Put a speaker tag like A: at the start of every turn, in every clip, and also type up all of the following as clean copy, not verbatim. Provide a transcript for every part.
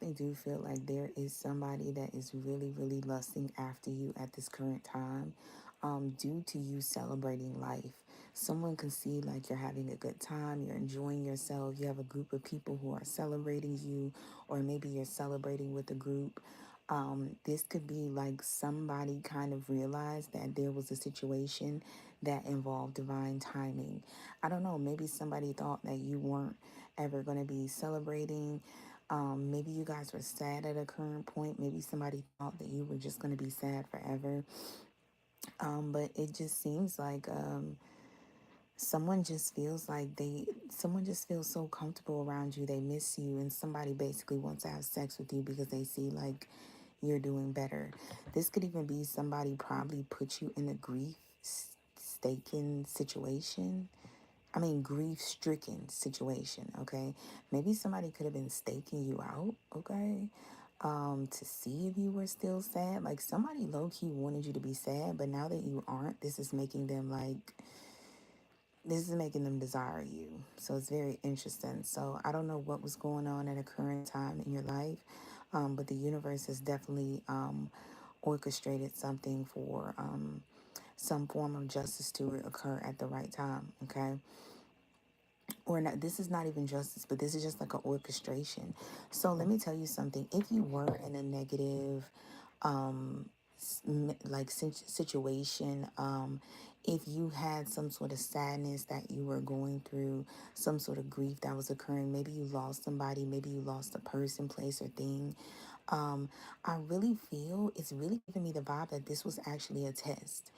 A: definitely do feel like there is somebody that is really, really lusting after you at this current time, due to you celebrating life. Someone can see like you're having a good time, you're enjoying yourself, you have a group of people who are celebrating you, or maybe you're celebrating with a group. This could be like somebody kind of realized that there was a situation that involved divine timing. I don't know, maybe somebody thought that you weren't ever going to be celebrating. Maybe you guys were sad at a current point. Maybe somebody thought that you were just going to be sad forever. But it just seems like someone just feels so comfortable around you. They miss you, and somebody basically wants to have sex with you because they see like you're doing better. This could even be somebody probably put you in a staken situation. I mean, grief stricken situation, okay? Maybe somebody could have been staking you out, okay? To see if you were still sad. Like somebody low key wanted you to be sad, but now that you aren't, this is making them desire you. So it's very interesting. So I don't know what was going on at a current time in your life, but the universe has definitely orchestrated something for some form of justice to occur at the right time, okay? Or not, this is not even justice, but this is just like an orchestration. So let me tell you something. If you were in a negative situation, if you had some sort of sadness that you were going through, some sort of grief that was occurring, maybe you lost somebody, maybe you lost a person, place, or thing, I really feel it's really giving me the vibe that this was actually a test.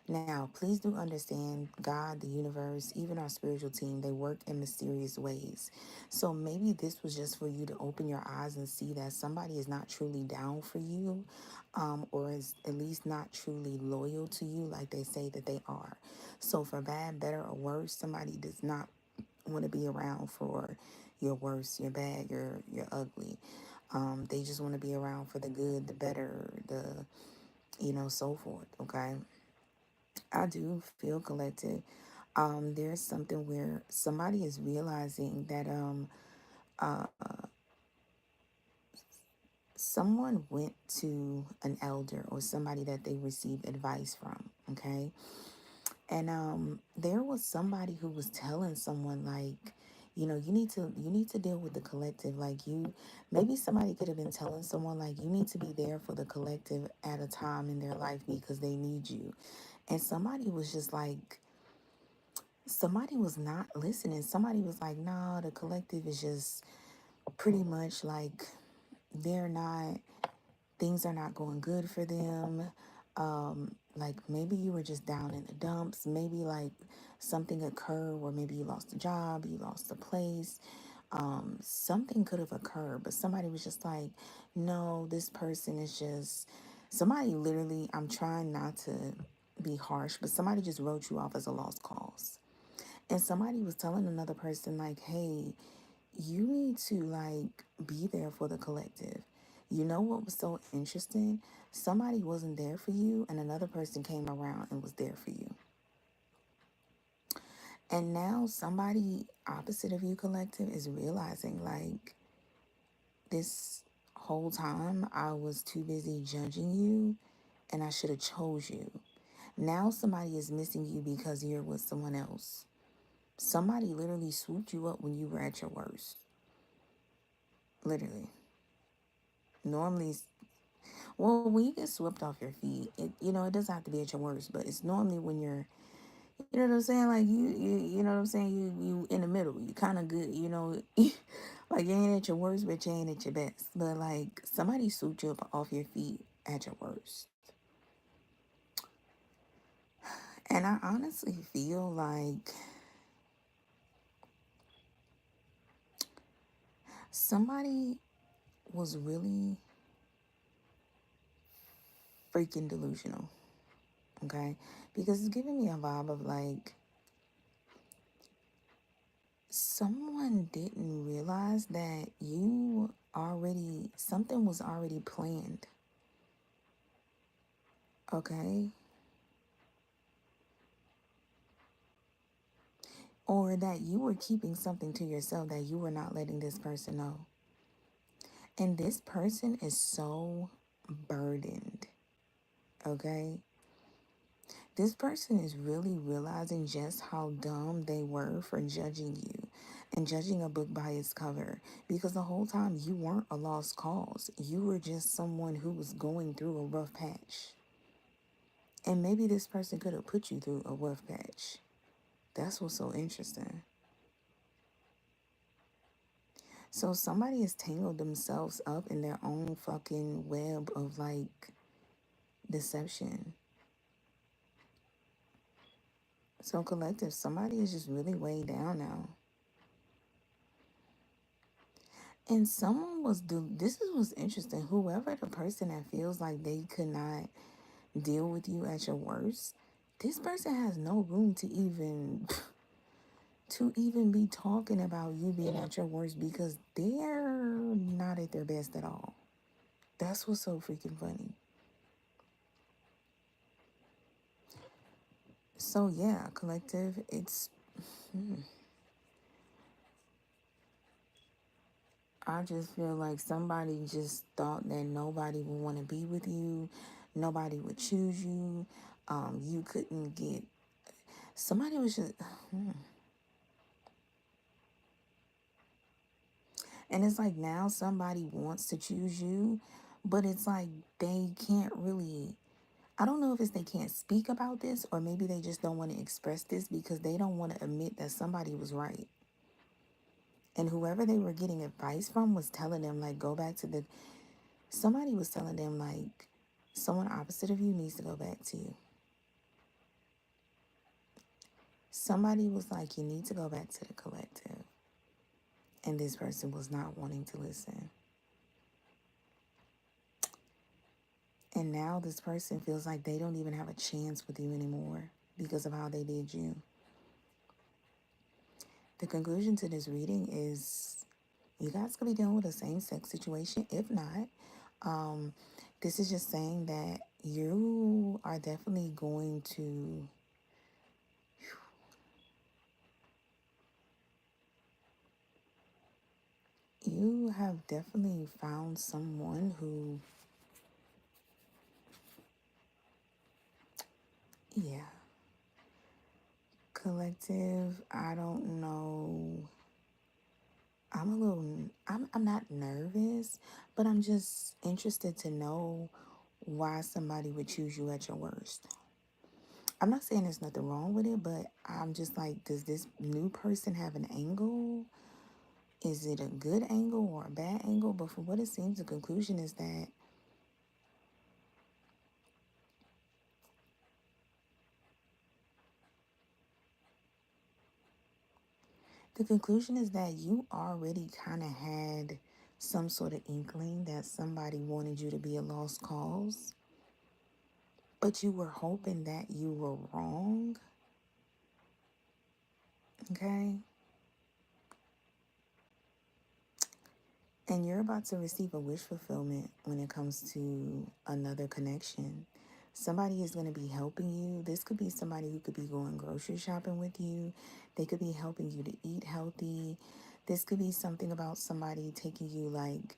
A: Now, please do understand God, the universe, even our spiritual team, they work in mysterious ways. So maybe this was just for you to open your eyes and see that somebody is not truly down for you, or is at least not truly loyal to you like they say that they are. So, for bad, better, or worse, somebody does not want to be around for your worst, your bad, your ugly. They just want to be around for the good, the better, so forth. Okay. I do feel collected. There's something where somebody is realizing that uh, someone went to an elder or somebody that they received advice from. Okay. And there was somebody who was telling someone like, you need to deal with the collective. Like you, maybe somebody could have been telling someone like you need to be there for the collective at a time in their life because they need you. And somebody was not listening. Somebody was like, nah, the collective is just pretty much like they're not, things are not going good for them. Like maybe you were just down in the dumps. Maybe like something occurred where maybe you lost a job, you lost a place. Something could have occurred, but somebody was just like, no, this person is just, somebody literally, I'm trying not to be harsh, but somebody just wrote you off as a lost cause. And somebody was telling another person like, hey, you need to like be there for the collective. You know what was so interesting? Somebody wasn't there for you and another person came around and was there for you. And now somebody opposite of you, collective, is realizing like this whole time I was too busy judging you and I should have chose you. Now somebody is missing you because you're with someone else. Somebody literally swooped you up when you were at your worst. Literally. Normally, well, when you get swept off your feet, it doesn't have to be at your worst, but it's normally when you're, you know what I'm saying? Like you know what I'm saying? You in the middle. You kind of good, like you ain't at your worst, but you ain't at your best. But like somebody swooped you up off your feet at your worst. And I honestly feel like somebody was really freaking delusional. Okay. Because it's giving me a vibe of like someone didn't realize that something was already planned. Okay. Or that you were keeping something to yourself that you were not letting this person know. And this person is so burdened, okay? This person is really realizing just how dumb they were for judging you and judging a book by its cover, because the whole time you weren't a lost cause. You were just someone who was going through a rough patch. And maybe this person could have put you through a rough patch. That's what's so interesting. So somebody has tangled themselves up in their own fucking web of like deception. So collective, somebody is just really way down now. And someone was this is what's interesting. Whoever the person that feels like they could not deal with you at your worst, this person has no room to even to even be talking about you being at your worst, because they're not at their best at all. That's what's so freaking funny. So yeah, collective, it's I just feel like somebody just thought that nobody would want to be with you, nobody would choose you. You couldn't get somebody was just, and it's like now somebody wants to choose you, but it's like they can't really. I don't know if it's they can't speak about this, or maybe they just don't want to express this because they don't want to admit that somebody was right. And whoever they were getting advice from was telling them, like, go back to the. Somebody was telling them, like, someone opposite of you needs to go back to you. Somebody was like, you need to go back to the collective. And this person was not wanting to listen. And now this person feels like they don't even have a chance with you anymore because of how they did you. The conclusion to this reading is you guys could be dealing with a same-sex situation. If not, this is just saying that you are definitely going to, you have definitely found someone who, yeah, collective, I don't know. I'm not nervous, but I'm just interested to know why somebody would choose you at your worst. I'm not saying there's nothing wrong with it, but I'm just like, does this new person have an angle? Is it a good angle or a bad angle? But from what it seems, the conclusion is that you already kind of had some sort of inkling that somebody wanted you to be a lost cause, but you were hoping that you were wrong. Okay. And you're about to receive a wish fulfillment when it comes to another connection. Somebody is going to be helping you. This could be somebody who could be going grocery shopping with you. They could be helping you to eat healthy. This could be something about somebody taking you, like,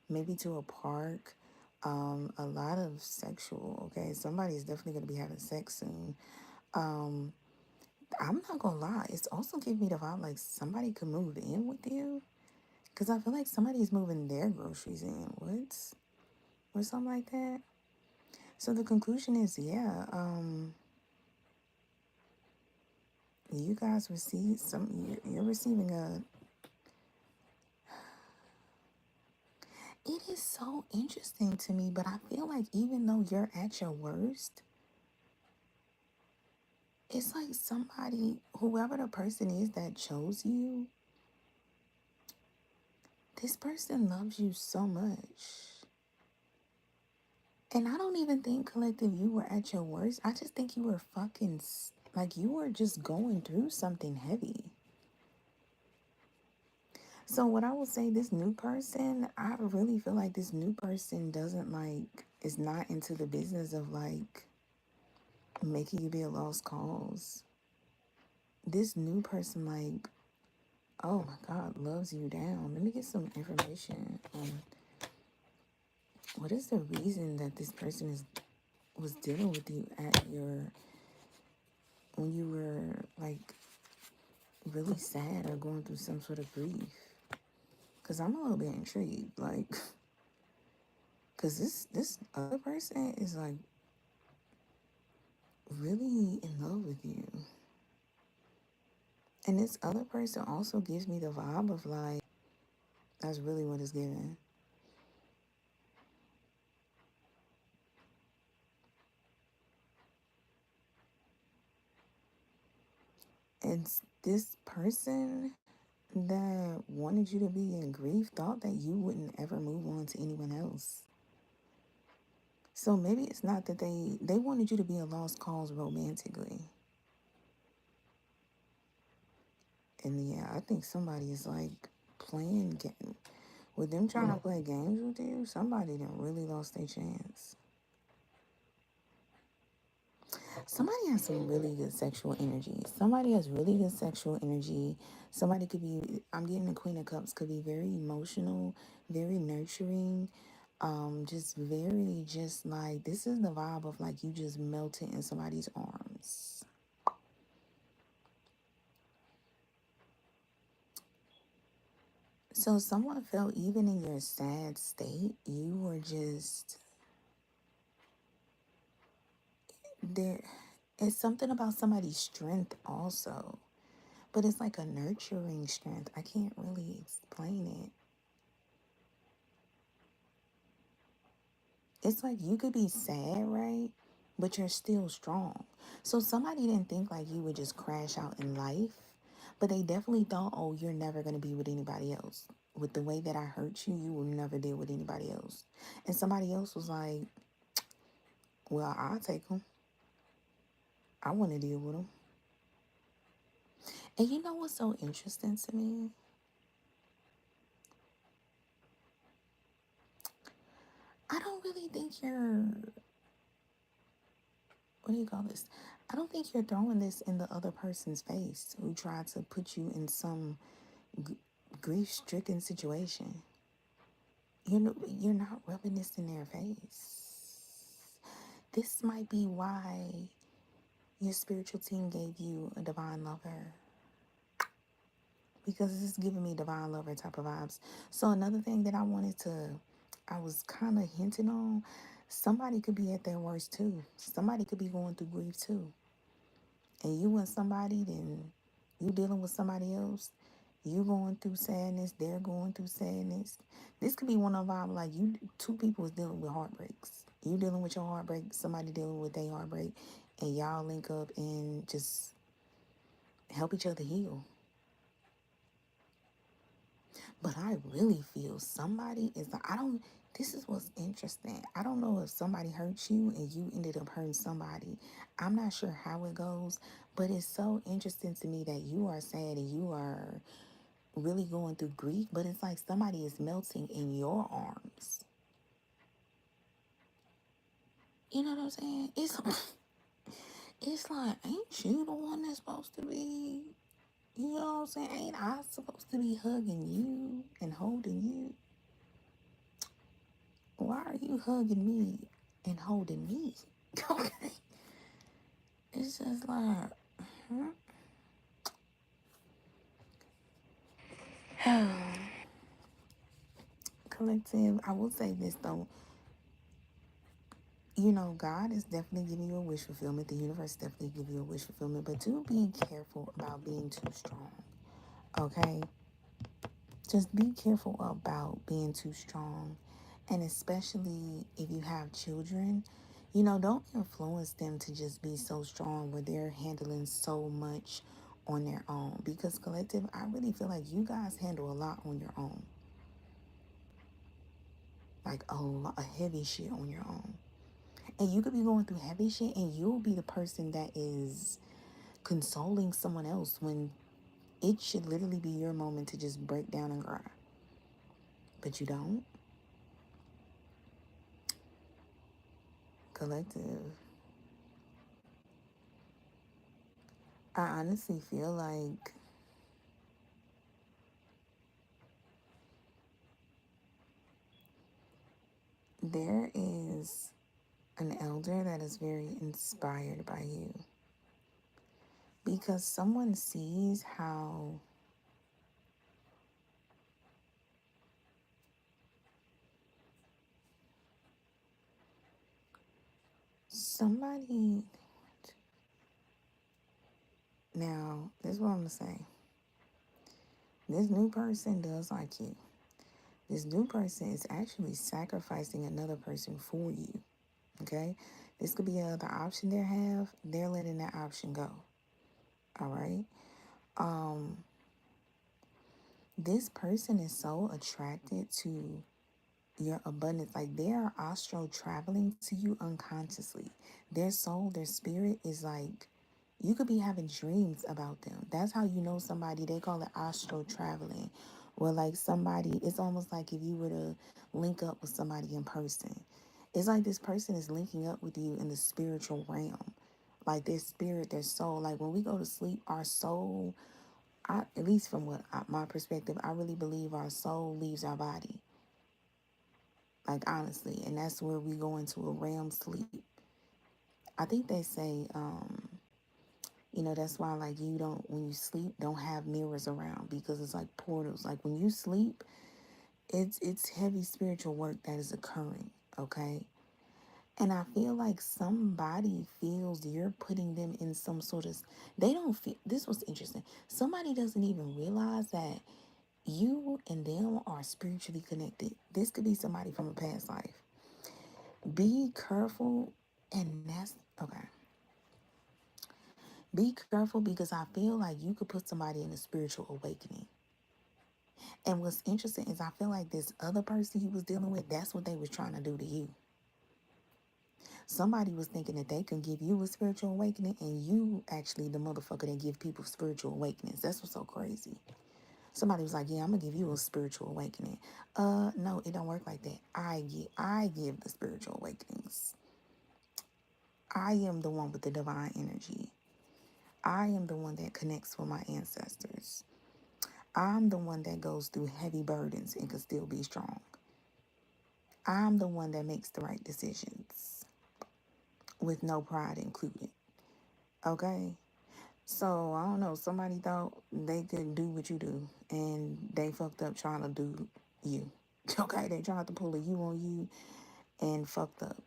A: maybe to a park. A lot of sexual, okay? Somebody is definitely going to be having sex soon. I'm not going to lie. It's also giving me the vibe like somebody could move in with you. Because I feel like somebody's moving their groceries in. What? Or something like that. So the conclusion is, yeah, you guys receive you're receiving a, it is so interesting to me, but I feel like even though you're at your worst, it's like somebody, whoever the person is that chose you, this person loves you so much. And I don't even think, collective, you were at your worst. I just think you were fucking, like, you were just going through something heavy. So what I will say, this new person, I really feel like this new person doesn't like, is not into the business of like making you be a lost cause. This new person, like, oh my God, loves you down. Let me get some information on What is the reason that this person was dealing with you at your when you were like really sad or going through some sort of grief? Because I'm a little bit intrigued, like, because this other person is like really in love with you, and this other person also gives me the vibe of like that's really what it's giving. And this person that wanted you to be in grief thought that you wouldn't ever move on to anyone else. So maybe it's not that they wanted you to be a lost cause romantically. And yeah, I think somebody is like playing game with them trying to play games with you. Somebody done really lost their chance. Somebody has some really good sexual energy. Somebody has really good sexual energy. Somebody could be, I'm getting the Queen of Cups, could be very emotional, very nurturing, just very, just like, this is the vibe of like you just melted in somebody's arms. So someone felt even in your sad state, you were just there. It's something about somebody's strength also, but it's like a nurturing strength. I can't really explain it. It's like you could be sad, right? But you're still strong. So somebody didn't think like you would just crash out in life, but they definitely thought, oh, you're never going to be with anybody else. With the way that I hurt you, you will never deal with anybody else. And somebody else was like, well, I'll take them. I want to deal with them. And you know what's so interesting to me? I don't really think you're, what do you call this? I don't think you're throwing this in the other person's face who tried to put you in some grief-stricken situation. You're not rubbing this in their face. This might be why your spiritual team gave you a divine lover, because this is giving me divine lover type of vibes. So another thing that I was kind of hinting on, somebody could be at their worst too. Somebody could be going through grief too. And you and somebody, then you dealing with somebody else, you going through sadness, they're going through sadness. This could be one of our, like, you two people is dealing with heartbreaks. You dealing with your heartbreak, somebody dealing with their heartbreak, and y'all link up and just help each other heal. But I really feel somebody is like, I don't, this is what's interesting. I don't know if somebody hurt you and you ended up hurting somebody. I'm not sure how it goes, but it's so interesting to me that you are sad and you are really going through grief, but it's like somebody is melting in your arms. You know what I'm saying? It's like, ain't you the one that's supposed to be, you know what I'm saying? Ain't I supposed to be hugging you and holding you? Why are you hugging me and holding me? Okay. It's just like, collective. I will say this though. You know, God is definitely giving you a wish fulfillment. The universe definitely give you a wish fulfillment. But do be careful about being too strong. Okay? Just be careful about being too strong. And especially if you have children, you know, don't influence them to just be so strong where they're handling so much on their own. Because collective, I really feel like you guys handle a lot on your own. Like a heavy shit on your own. And you could be going through heavy shit and you'll be the person that is consoling someone else when it should literally be your moment to just break down and cry. But you don't. Collective. I honestly feel like there is an elder that is very inspired by you because someone sees how somebody. Now, this is what I'm going to say. This new person does like you. This new person is actually sacrificing another person for you. Okay? This could be another option they have. They're letting that option go. All right? Um, this person is so attracted to your abundance. Like they are astral traveling to you unconsciously. Their soul, their spirit is like, you could be having dreams about them. That's how you know somebody. They call it astral traveling. Where like somebody, it's almost like if you were to link up with somebody in person. It's like this person is linking up with you in the spiritual realm. Like their spirit, their soul. Like when we go to sleep, our soul, at least from my perspective, I really believe our soul leaves our body. Like honestly, and that's where we go into a realm sleep. I think they say, that's why like you don't, when you sleep, don't have mirrors around because it's like portals. Like when you sleep, it's heavy spiritual work that is occurring. Okay. And I feel like somebody feels you're putting them in some sort of, they don't feel, this was interesting. Somebody doesn't even realize that you and them are spiritually connected. This could be somebody from a past life. Be careful, and that's okay. Be careful because I feel like you could put somebody in a spiritual awakening. And what's interesting is I feel like this other person you was dealing with, that's what they was trying to do to you. Somebody was thinking that they can give you a spiritual awakening, and you actually the motherfucker that give people spiritual awakenings. That's what's so crazy. Somebody was like, "Yeah, I'm gonna give you a spiritual awakening." No, it don't work like that. I give the spiritual awakenings. I am the one with the divine energy. I am the one that connects with my ancestors. I'm the one that goes through heavy burdens and can still be strong. I'm the one that makes the right decisions with no pride included. Okay? So, I don't know. Somebody thought they could do what you do and they fucked up trying to do you. Okay? They tried to pull a you on you and fucked up.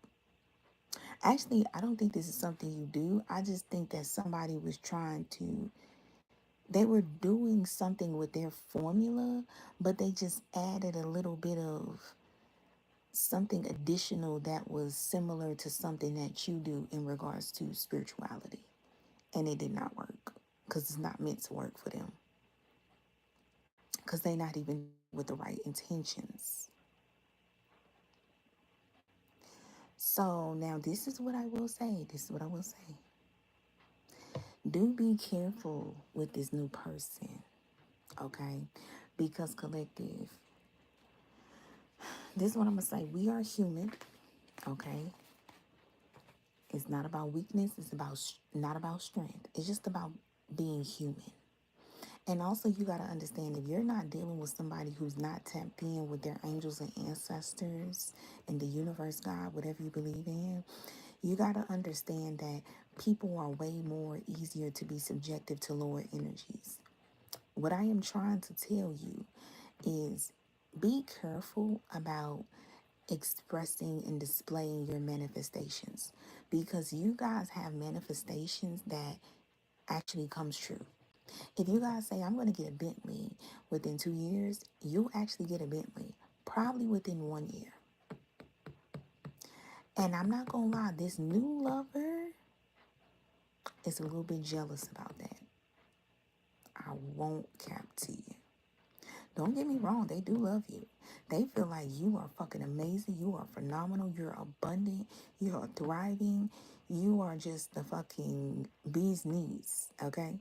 A: Actually, I don't think this is something you do. I just think that somebody was trying to, they were doing something with their formula, but they just added a little bit of something additional that was similar to something that you do in regards to spirituality. And it did not work because it's not meant to work for them because they're not even doing it with the right intentions. So now this is what I will say. This is what I will say. Do be careful with this new person, okay? Because collective, this is what I'm gonna say. We are human, okay? It's not about weakness. It's about not about strength. It's just about being human. And also, you gotta understand if you're not dealing with somebody who's not tapped in with their angels and ancestors and the universe, God, whatever you believe in, you gotta understand that people are way more easier to be subjective to lower energies. What I am trying to tell you is be careful about expressing and displaying your manifestations because you guys have manifestations that actually comes true. If you guys say I'm going to get a Bentley within 2 years, you'll actually get a Bentley probably within 1 year. And I'm not going to lie, this new lover is a little bit jealous about that. I won't cap to you. Don't get me wrong, they do love you. They feel like you are fucking amazing. You are phenomenal. You're abundant. You are thriving. You are just the fucking bee's knees, okay?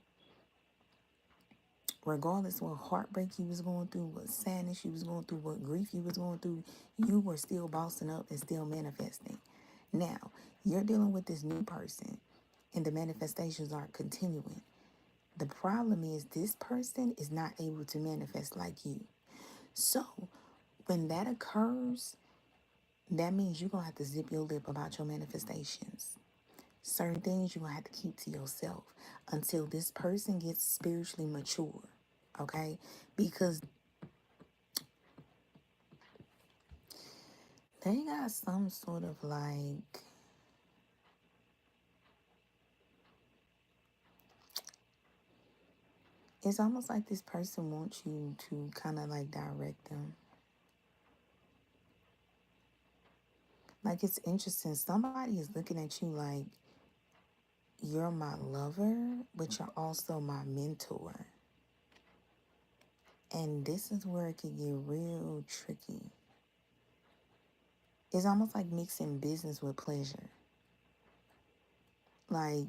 A: Regardless what heartbreak you was going through, what sadness you was going through, what grief you was going through, you were still bossing up and still manifesting. Now, you're dealing with this new person and the manifestations are continuing. The problem is this person is not able to manifest like you. So when that occurs, That means you're going to have to zip your lip about your manifestations. Certain things you're going to have to keep to yourself until this person gets spiritually mature. Okay? Because they got some sort of like, it's almost like this person wants you to kind of like direct them. Like, it's interesting. Somebody is looking at you like you're my lover, but you're also my mentor. And this is where it could get real tricky. It's almost like mixing business with pleasure. Like,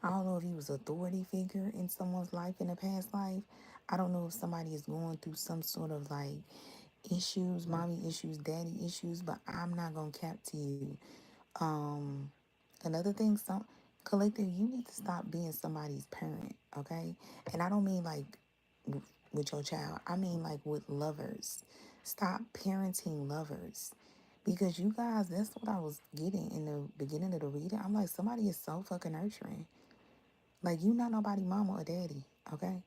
A: I don't know if he was an authority figure in someone's life in a past life. I don't know if somebody is going through some sort of like issues, mommy issues, daddy issues, but I'm not gonna cap to you. Um, Another thing, some collective, you need to stop being somebody's parent, okay? And I don't mean like with your child. I mean like with lovers. Stop parenting lovers. Because you guys, that's what I was getting in the beginning of the reading. I'm like, somebody is so fucking nurturing. Like, you not nobody mama or daddy, okay?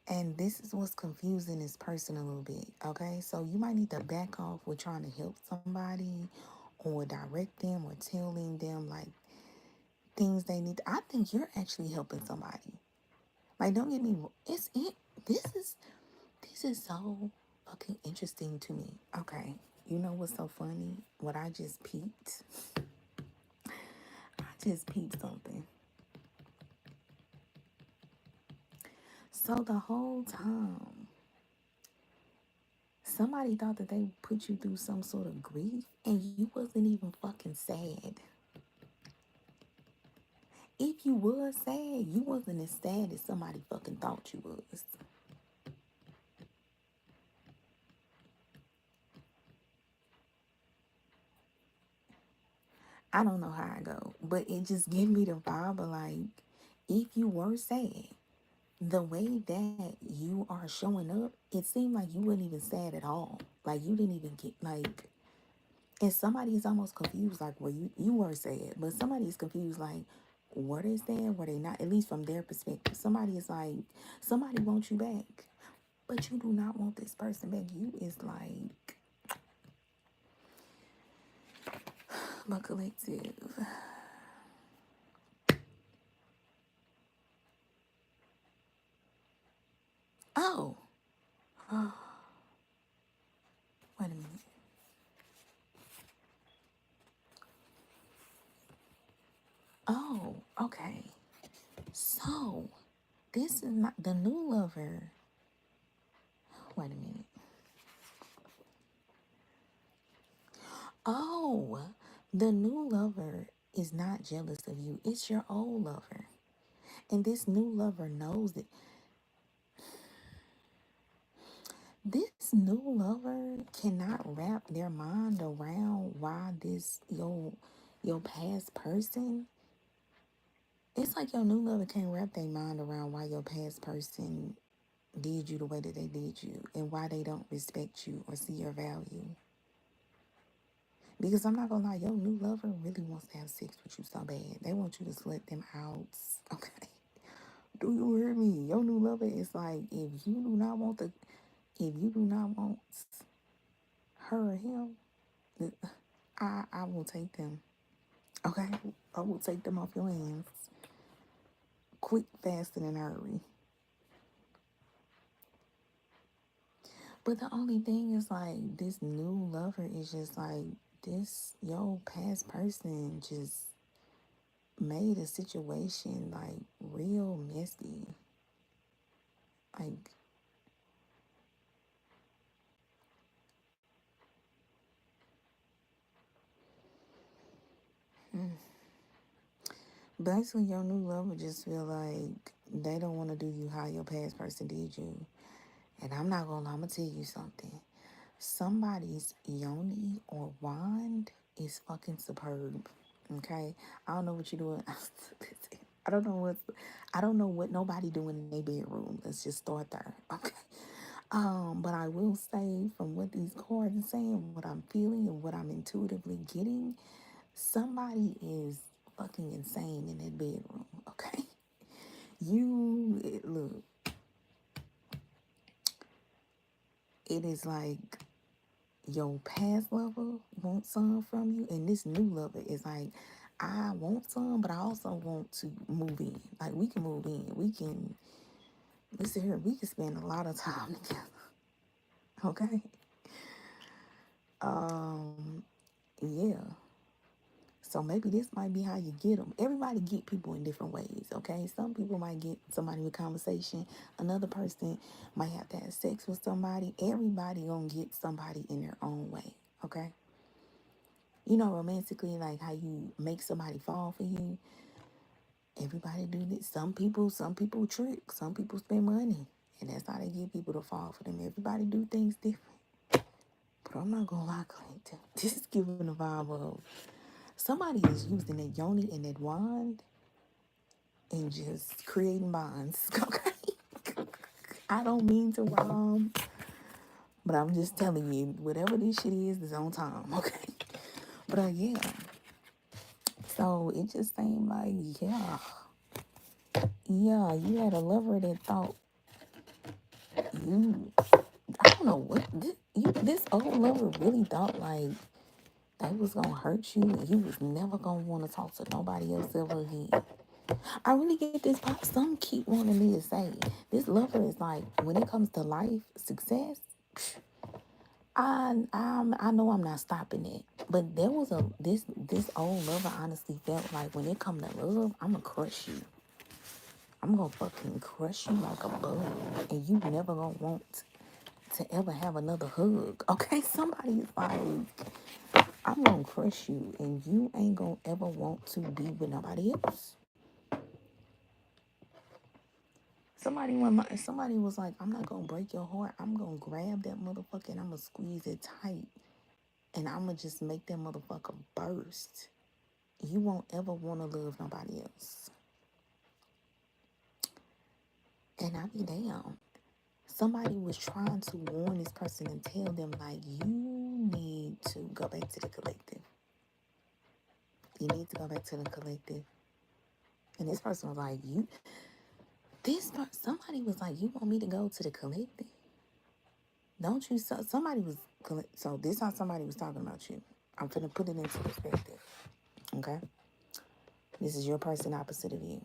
A: And this is what's confusing this person a little bit, okay? So you might need to back off with trying to help somebody or direct them or telling them like things they need. I think you're actually helping somebody. Like, don't get me wrong. This is this is so fucking interesting to me. Okay. You know what's so funny? What I just peeped. I just peeped something. So the whole time, somebody thought that they put you through some sort of grief and you wasn't even fucking sad. If you was sad, you wasn't as sad as somebody fucking thought you was. I don't know how I go, but it just gave me the vibe of like, if you were sad, the way that you are showing up, it seemed like you weren't even sad at all. Like, you didn't even get like, and somebody is almost confused, like, where you were sad, but somebody is confused, like, were they sad? Were they not? At least from their perspective, somebody is like, somebody wants you back, but you do not want this person back. You is like, but collective. Oh, wait a minute. Oh, okay. So this is not the new lover. Wait a minute. Oh, the new lover is not jealous of you. It's your old lover. And this new lover knows it. This new lover cannot wrap their mind around why this your past person. It's like your new lover can't wrap their mind around why your past person did you the way that they did you and why they don't respect you or see your value. Because I'm not gonna lie, your new lover really wants to have sex with you so bad. They want you to slut them out. Okay. Do you hear me? Your new lover is like, if you do not want her or him, I will take them. Okay? I will take them off your hands. Quick, fast, and in a hurry. But the only thing is like this new lover is just like this your past person just made a situation like real messy. Like, basically your new lover just feel like they don't want to do you how your past person did you. And I'm not gonna lie, I'm gonna tell you something. Somebody's yoni or wand is fucking superb. Okay? I don't know what you're doing. I don't know what I don't know what nobody doing in their bedroom. Let's just start there. Okay. But I will say from what these cards are saying, what I'm feeling and what I'm intuitively getting, somebody is fucking insane in that bedroom, okay? Look, it is like your past lover wants some from you, and this new lover is like, I want some, but I also want to move in. Like, we can move in. We can, listen here, we can spend a lot of time together, okay? Yeah. So maybe this might be how you get them. Everybody get people in different ways, okay? Some people might get somebody with conversation. Another person might have to have sex with somebody. Everybody gonna get somebody in their own way, okay? You know, romantically, like how you make somebody fall for you. Everybody do this. Some people trick. Some people spend money. And that's how they get people to fall for them. Everybody do things different. But I'm not gonna lie, Clayton. This is giving a vibe of somebody is using that yoni and that wand and just creating bonds. Okay. I don't mean to rhyme, but I'm just telling you, whatever this shit is on time. Okay. But yeah. So it just seemed like, yeah, you had a lover that thought you, I don't know what, this old lover really thought like they was gonna hurt you and you was never gonna want to talk to nobody else ever again. I really get this pop. Some keep wanting me to say this lover is like when it comes to life success. I know I'm not stopping it, but there was this old lover honestly felt like when it come to love, I'm gonna crush you. I'm gonna fucking crush you like a bug, and you never gonna want to ever have another hug. Okay, somebody is like, I'm gonna crush you, and you ain't gonna ever want to be with nobody else. Somebody was like, I'm not gonna break your heart. I'm gonna grab that motherfucker and I'm gonna squeeze it tight. And I'm gonna just make that motherfucker burst. You won't ever wanna love nobody else. And I be damn. Somebody was trying to warn this person and tell them like, you need to go back to the collective. You need to go back to the collective. And this person was like, somebody was like, you want me to go to the collective? Don't you? Somebody was. So this how somebody was talking about you. I'm finna put it into perspective. Okay. This is your person opposite of you.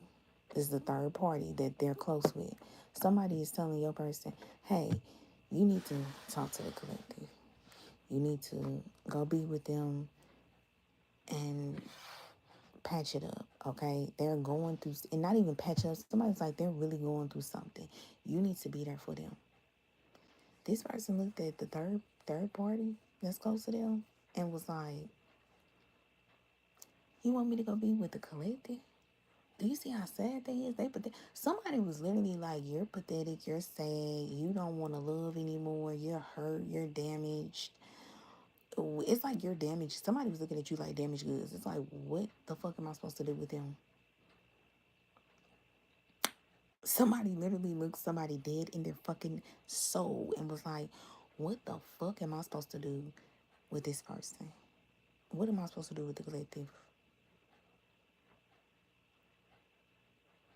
A: This is the third party that they're close with. Somebody is telling your person, hey, you need to talk to the collective. You need to go be with them and patch it up. Okay. They're going through, and not even patch up. Somebody's like, they're really going through something. You need to be there for them. This person looked at the third party that's close to them and was like, you want me to go be with the collective? Do you see how sad they is? Somebody was literally like, you're pathetic, you're sad, you don't want to love anymore, you're hurt, you're damaged. It's like you're damaged. Somebody was looking at you like damaged goods. It's like, what the fuck am I supposed to do with them? Somebody literally looked somebody dead in their fucking soul and was like, what the fuck am I supposed to do with this person? What am I supposed to do with the collective?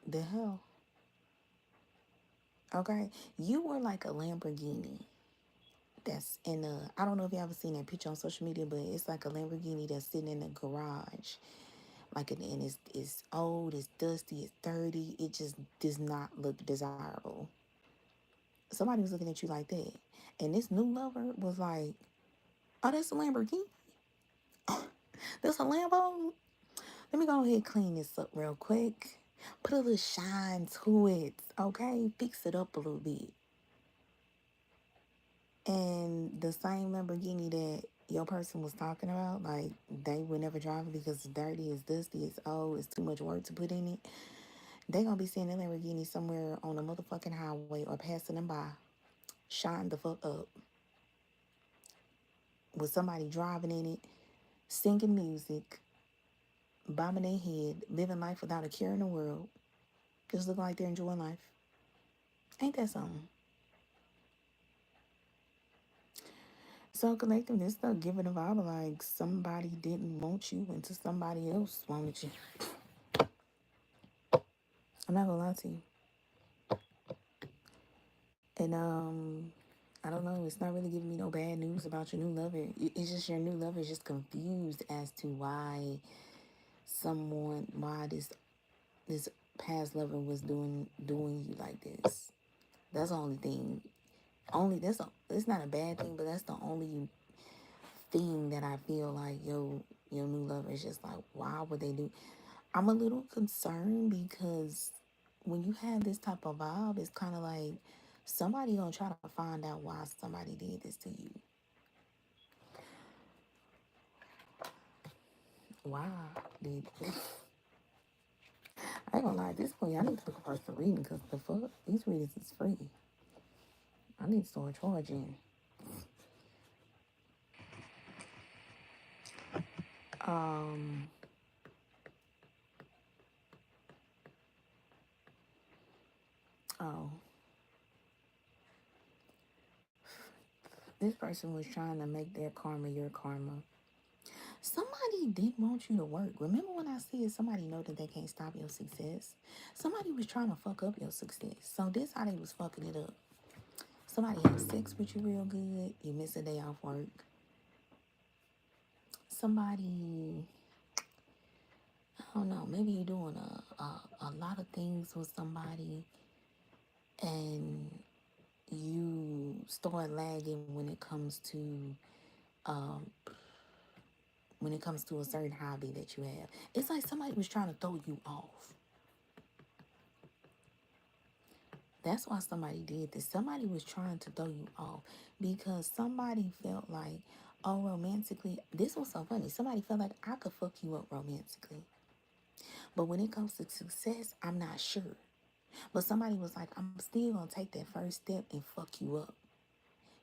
A: The hell? Okay? You were like a Lamborghini that's in a, I don't know if you ever seen that picture on social media, but it's like a Lamborghini that's sitting in a garage. Like, and it's old, it's dusty, it's dirty. It just does not look desirable. Somebody was looking at you like that. And this new lover was like, oh, that's a Lamborghini? That's a Lambo? Let me go ahead and clean this up real quick. Put a little shine to it, okay? Fix it up a little bit. And the same Lamborghini that your person was talking about, like they would never drive it because it's dirty, it's dusty, it's old, it's too much work to put in it. They gonna be seeing that Lamborghini somewhere on a motherfucking highway or passing them by, shine the fuck up with somebody driving in it, singing music, bobbing their head, living life without a care in the world, just looking like they're enjoying life. Ain't that something? So collective, this stuff giving a vibe of like somebody didn't want you until somebody else wanted you. I'm not gonna lie to you. And I don't know. It's not really giving me no bad news about your new lover. It's just your new lover is just confused as to why this past lover was doing you like this. That's the only thing. It's not a bad thing, but that's the only thing that I feel like your new lover is just like, why would they do? I'm a little concerned because when you have this type of vibe, it's kind of like somebody gonna try to find out why somebody did this to you. Why did I ain't gonna lie at this point, I need to look for some reading because the fuck these readings is free. I need to start charging. Um oh, this person was trying to make their karma your karma. Somebody didn't want you to work. Remember when I said somebody know that they can't stop your success? Somebody was trying to fuck up your success. So this how they was fucking it up. Somebody had sex with you real good. You miss a day off work. Somebody, I don't know, maybe you're doing a lot of things with somebody and you start lagging um, when it comes to a certain hobby that you have. It's like somebody was trying to throw you off. That's why somebody did this. Somebody was trying to throw you off because somebody felt like, oh, romantically, this was so funny. Somebody felt like I could fuck you up romantically. But when it comes to success, I'm not sure. But somebody was like, I'm still going to take that first step and fuck you up.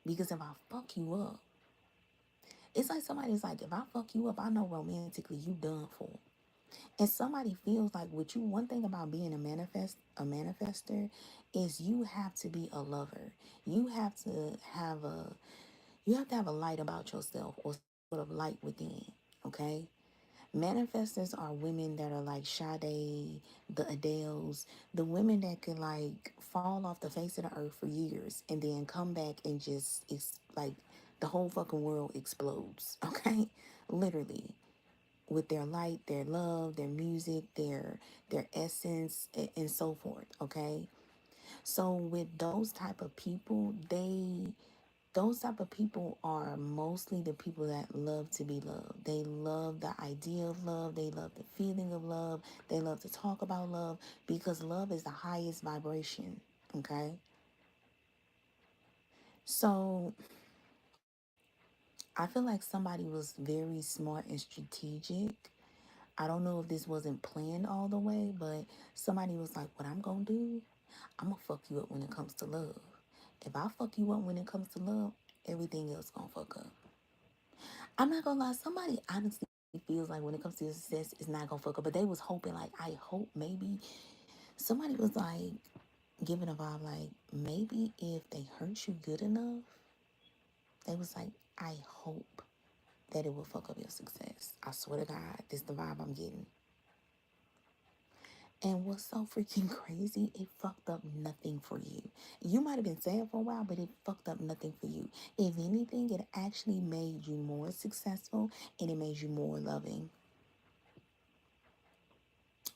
A: Because if I fuck you up, it's like somebody's like, if I fuck you up, I know romantically you done for. And somebody feels like with you, one thing about being a manifester is you have to be a lover. You have to have a you have to have a light about yourself or some sort of light within. Okay? Manifestors are women that are like Sade, the Adeles, the women that can like fall off the face of the earth for years and then come back and just it's like the whole fucking world explodes. Okay? Literally with their light, their love, their music, their essence, and so forth. Okay, so with those type of people are mostly the people that love to be loved. They love the idea of love. They love the feeling of love. They love to talk about love because love is the highest vibration. Okay, so I feel like somebody was very smart and strategic. I don't know if this wasn't planned all the way, but somebody was like, what I'm gonna do, I'm gonna fuck you up when it comes to love. If I fuck you up when it comes to love, everything else gonna fuck up. I'm not gonna lie, somebody honestly feels like when it comes to success, it's not gonna fuck up. But they was hoping, like, I hope maybe somebody was like giving a vibe like maybe if they hurt you good enough, they was like, I hope that it will fuck up your success. I swear to God, this is the vibe I'm getting. And what's so freaking crazy, it fucked up nothing for you. You might have been sad for a while, but it fucked up nothing for you. If anything, it actually made you more successful and it made you more loving.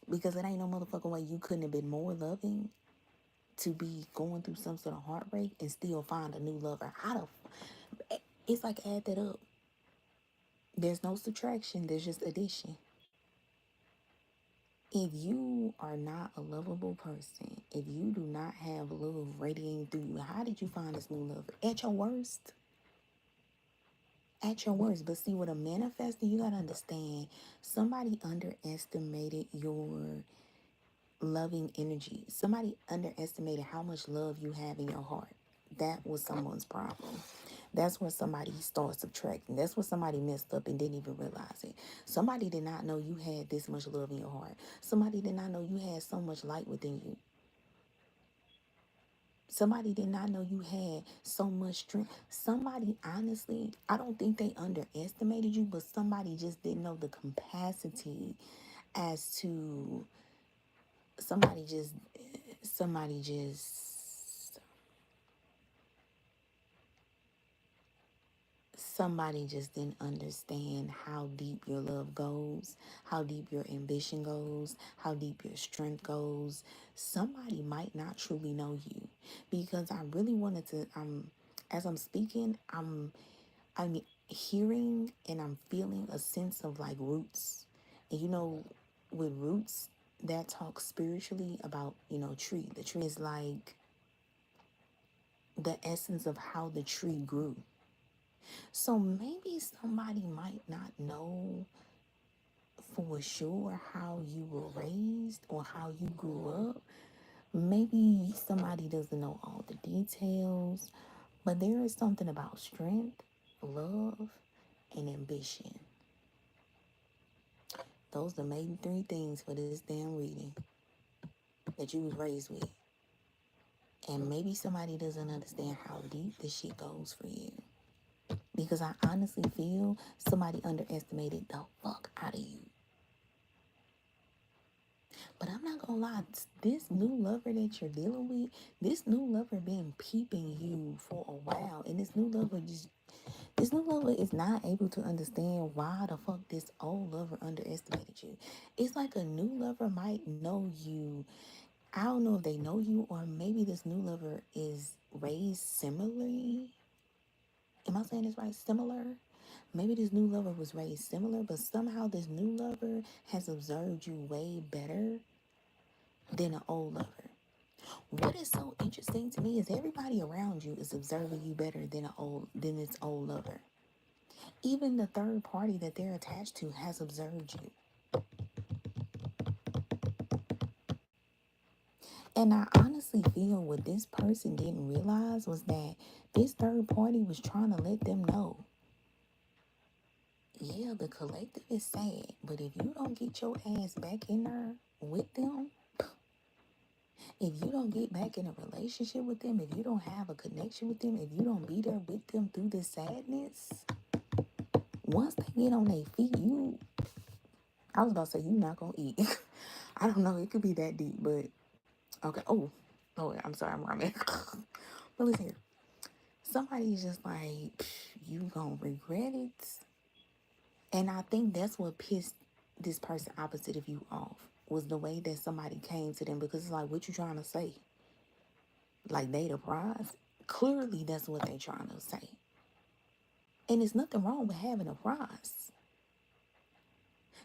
A: Because it ain't no motherfucking way you couldn't have been more loving to be going through some sort of heartbreak and still find a new lover. It's like add that up. There's no subtraction, there's just addition. If you are not a lovable person, if you do not have love radiating through you, how did you find this new lover? At your worst. At your worst. But see, with a manifestor, you gotta understand somebody underestimated your loving energy. Somebody underestimated how much love you have in your heart. That was someone's problem. That's where somebody starts subtracting. That's where somebody messed up and didn't even realize it. Somebody did not know you had this much love in your heart. Somebody did not know you had so much light within you. Somebody did not know you had so much strength. Somebody, honestly, I don't think they underestimated you, but somebody just didn't know the capacity as to somebody just, somebody just, somebody just didn't understand how deep your love goes, how deep your ambition goes, how deep your strength goes. Somebody might not truly know you because I really wanted to, as I'm speaking, I'm hearing and I'm feeling a sense of like roots. And with roots, that talks spiritually about, tree. The tree is like the essence of how the tree grew. So maybe somebody might not know for sure how you were raised or how you grew up. Maybe somebody doesn't know all the details, but there is something about strength, love, and ambition. Those are the main three things for this damn reading that you was raised with. And maybe somebody doesn't understand how deep this shit goes for you. Because I honestly feel somebody underestimated the fuck out of you. But I'm not gonna lie, this new lover that you're dealing with, this new lover been peeping you for a while. And this new lover is not able to understand why the fuck this old lover underestimated you. It's like a new lover might know you. I don't know if they know you, or maybe this new lover is raised similarly. Am I saying this right? Similar? Maybe this new lover was raised similar, but somehow this new lover has observed you way better than an old lover. What is so interesting to me is everybody around you is observing you better than its old lover. Even the third party that they're attached to has observed you. And I honestly feel what this person didn't realize was that this third party was trying to let them know, yeah, the collective is sad, but if you don't get your ass back in there with them, if you don't get back in a relationship with them, if you don't have a connection with them, if you don't be there with them through this sadness, once they get on their feet, I was about to say, you not gonna eat. I don't know, it could be that deep, but okay. Oh, Lord, I'm sorry, I'm rhyming. But listen here. Somebody's just like, you gonna regret it. And I think that's what pissed this person opposite of you off, was the way that somebody came to them, because it's like, what you trying to say? Like they the prize? Clearly that's what they trying to say. And there's nothing wrong with having a prize.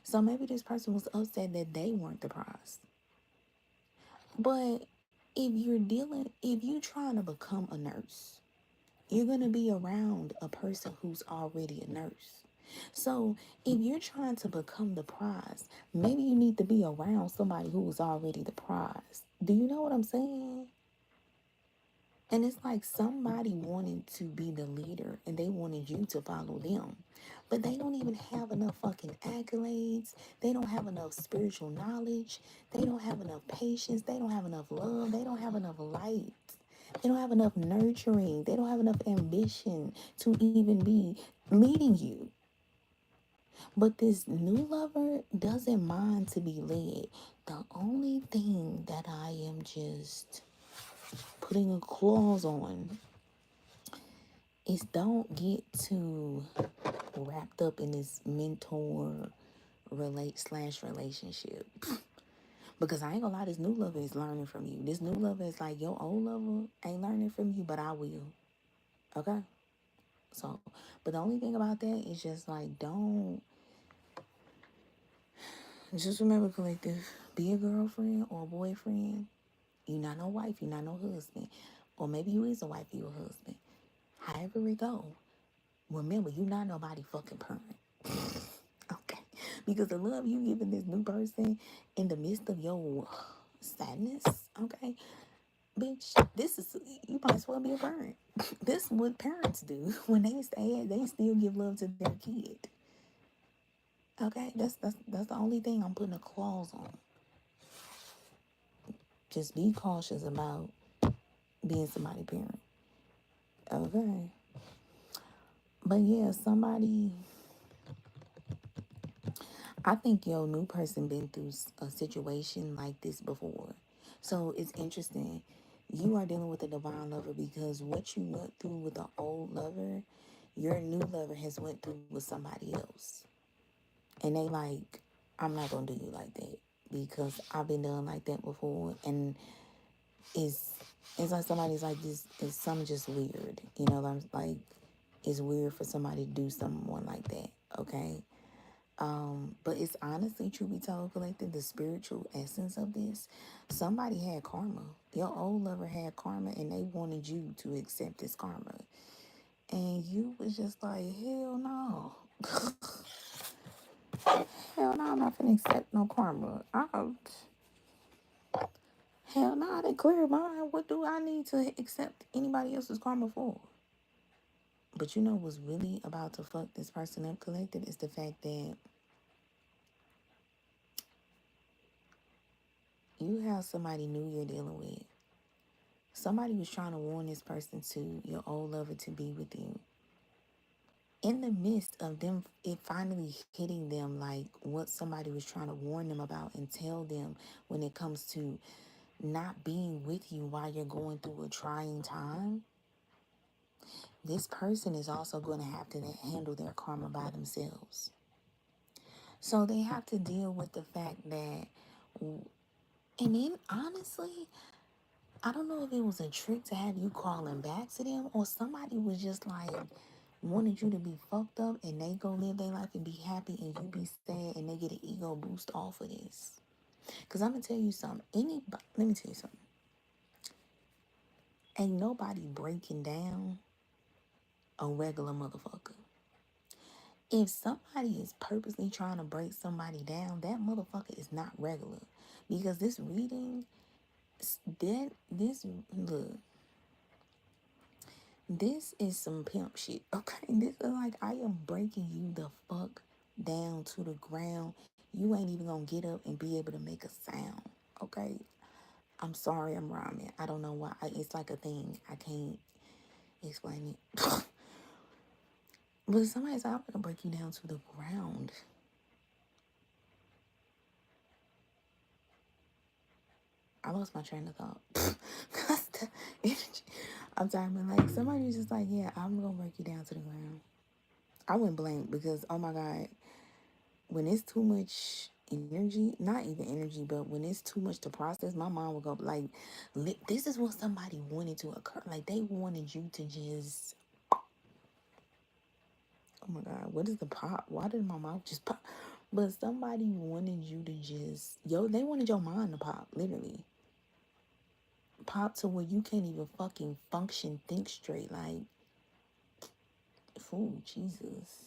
A: So maybe this person was upset that they weren't the prize. But if you're trying to become a nurse, you're going to be around a person who's already a nurse. So if you're trying to become the prize, maybe you need to be around somebody who is already the prize. Do you know what I'm saying? And it's like somebody wanted to be the leader and they wanted you to follow them. But they don't even have enough fucking accolades. They don't have enough spiritual knowledge. They don't have enough patience. They don't have enough love. They don't have enough light. They don't have enough nurturing. They don't have enough ambition to even be leading you. But this new lover doesn't mind to be led. The only thing that I am just putting a clause on is don't get too wrapped up in this mentor relationship. Because I ain't gonna lie, this new lover is learning from you. This new lover is like, your old lover ain't learning from you, but I will. Okay? So, but the only thing about that is just like, just remember, collective, be a girlfriend or a boyfriend. You not no wife, you not no husband. Or maybe you is a wife, you a husband. However it go, remember, you not nobody fucking parent. Okay? Because the love you giving this new person in the midst of your sadness, okay? Bitch, you might as well be a parent. This is what parents do. When they sad, they still give love to their kid. Okay? That's the only thing I'm putting a clause on. Just be cautious about being somebody's parent. Okay. But yeah, somebody, I think your new person been through a situation like this before. So it's interesting. You are dealing with a divine lover because what you went through with the old lover, your new lover has went through with somebody else. And they like, I'm not gonna do you like that because I've been done like that before, and it's it's like somebody's like this is something just weird. You know, I'm like it's weird for somebody to do someone like that. Okay. But it's honestly, truth be told, collective, the spiritual essence of this. Somebody had karma. Your old lover had karma, and they wanted you to accept this karma, and you was just like, hell no, hell no, I'm not gonna accept no karma. Hell no, I didn't clear mine. What do I need to accept anybody else's karma for? But you know what's really about to fuck this person up, collective, is the fact that you have somebody new you're dealing with. Somebody was trying to warn this person to your old lover to be with you. In the midst of them, it finally hitting them like what somebody was trying to warn them about and tell them when it comes to not being with you while you're going through a trying time. This person is also going to have to handle their karma by themselves. So they have to deal with the fact that, and then honestly, I don't know if it was a trick to have you calling back to them or somebody was just like wanted you to be fucked up and they go live their life and be happy and you be sad and they get an ego boost off of this. Cause I'm gonna tell you something. Let me tell you something. Ain't nobody breaking down a regular motherfucker. If somebody is purposely trying to break somebody down, that motherfucker is not regular. Because this reading, this look, this is some pimp shit, okay? This is like I am breaking you the fuck down to the ground. You ain't even gonna get up and be able to make a sound, okay? I'm sorry I'm rhyming. I don't know why. It's like a thing. I can't explain it. But somebody's like, I'm gonna break you down to the ground. I lost my train of thought. Cause the energy, I'm talking like somebody was just like, yeah, I'm gonna break you down to the ground. I went blank because oh my god, when it's too much energy, not even energy, but when it's too much to process, my mind will go like, this is what somebody wanted to occur. Like they wanted you to just, oh my god, what is the pop? Why did my mouth just pop? But somebody wanted you to just, they wanted your mind to pop, literally. Pop to where you can't even fucking function, think straight. Like, fool, Jesus.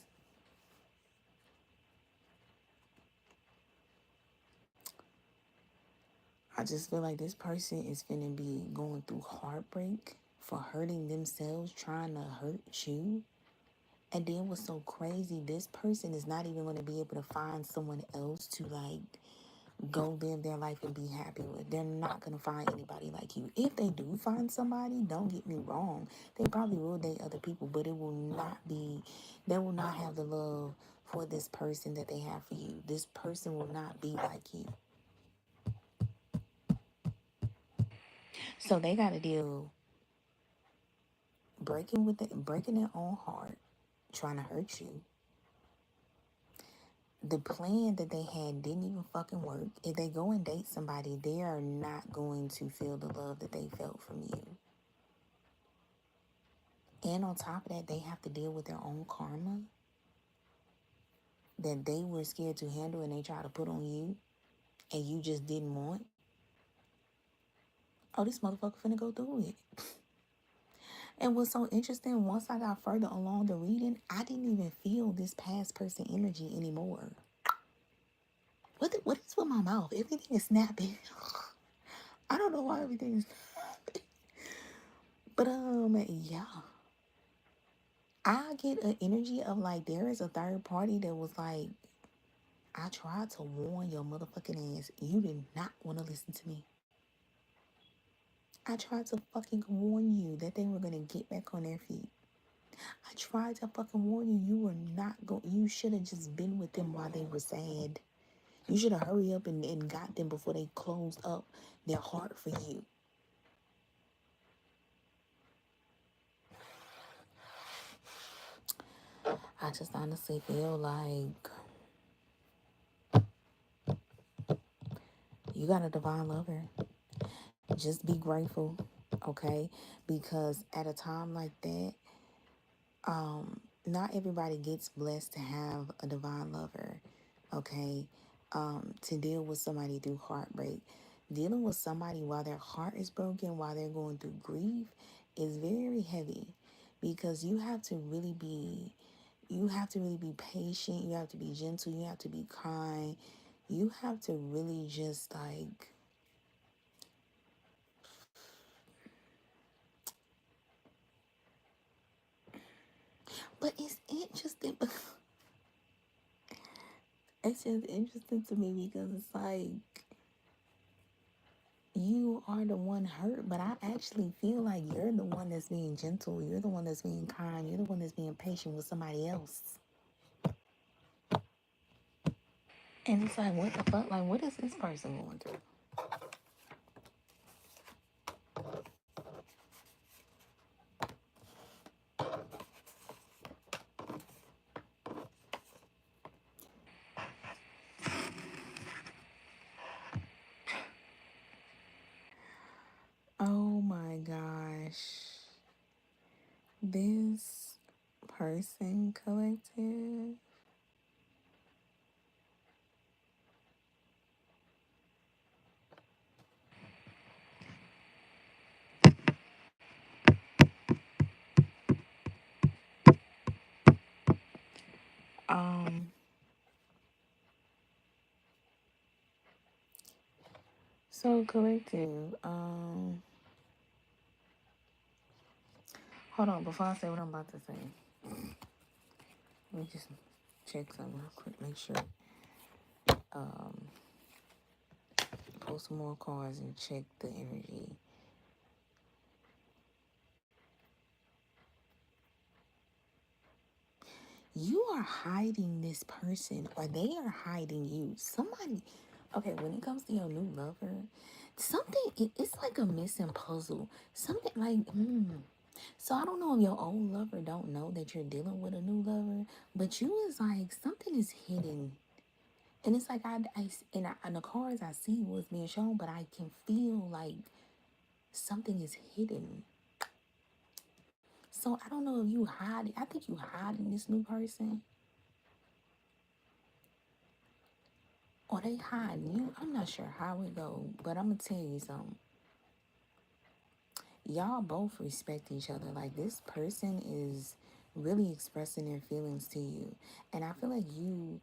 A: I just feel like this person is finna be going through heartbreak for hurting themselves, trying to hurt you. And then what's so crazy, this person is not even going to be able to find someone else to like go live their life and be happy with. They're not going to find anybody like you. If they do find somebody, don't get me wrong, they probably will date other people, but it will not be, they will not have the love for this person that they have for you. This person will not be like you. So they got to deal breaking their own heart, trying to hurt you. The plan that they had didn't even fucking work. If they go and date somebody, they are not going to feel the love that they felt from you. And on top of that, they have to deal with their own karma that they were scared to handle and they try to put on you and you just didn't want. Oh, this motherfucker finna go through it. And what's so interesting, once I got further along the reading, I didn't even feel this past person energy anymore. What is with my mouth? Everything is snapping. I don't know why everything is snapping. But yeah. I get an energy of like there is a third party that was like, I tried to warn your motherfucking ass. You did not want to listen to me. I tried to fucking warn you that they were gonna get back on their feet. I tried to fucking warn you. You were not go. You should have just been with them while they were sad. You should have hurried up and got them before they closed up their heart for you. I just honestly feel like you got a divine lover. Just be grateful, okay? Because at a time like that, not everybody gets blessed to have a divine lover, okay? To deal with somebody through heartbreak. Dealing with somebody while their heart is broken, while they're going through grief, is very heavy because you have to really be patient, you have to be gentle, you have to be kind, you have to really just like, but it's interesting. It's just interesting to me because it's like you are the one hurt, but I actually feel like you're the one that's being gentle. You're the one that's being kind. You're the one that's being patient with somebody else. And it's like, what the fuck? Like, what is this person going through? Oh my gosh. This person collective. Um, so collective. Hold on, before I say what I'm about to say, let me just check something real quick, make sure. Um, pull some more cards and check the energy. You are hiding this person, or they are hiding you. Somebody, okay, when it comes to your new lover, it's like a missing puzzle. Something like, So I don't know if your old lover don't know that you're dealing with a new lover, but you is like, something is hidden. And it's like, and the cards I see was being shown, but I can feel like something is hidden. So I don't know if you hide. I think you hiding this new person, or they hiding you. I'm not sure how it go, but I'm gonna tell you something. Y'all both respect each other. Like, this person is really expressing their feelings to you, and I feel like you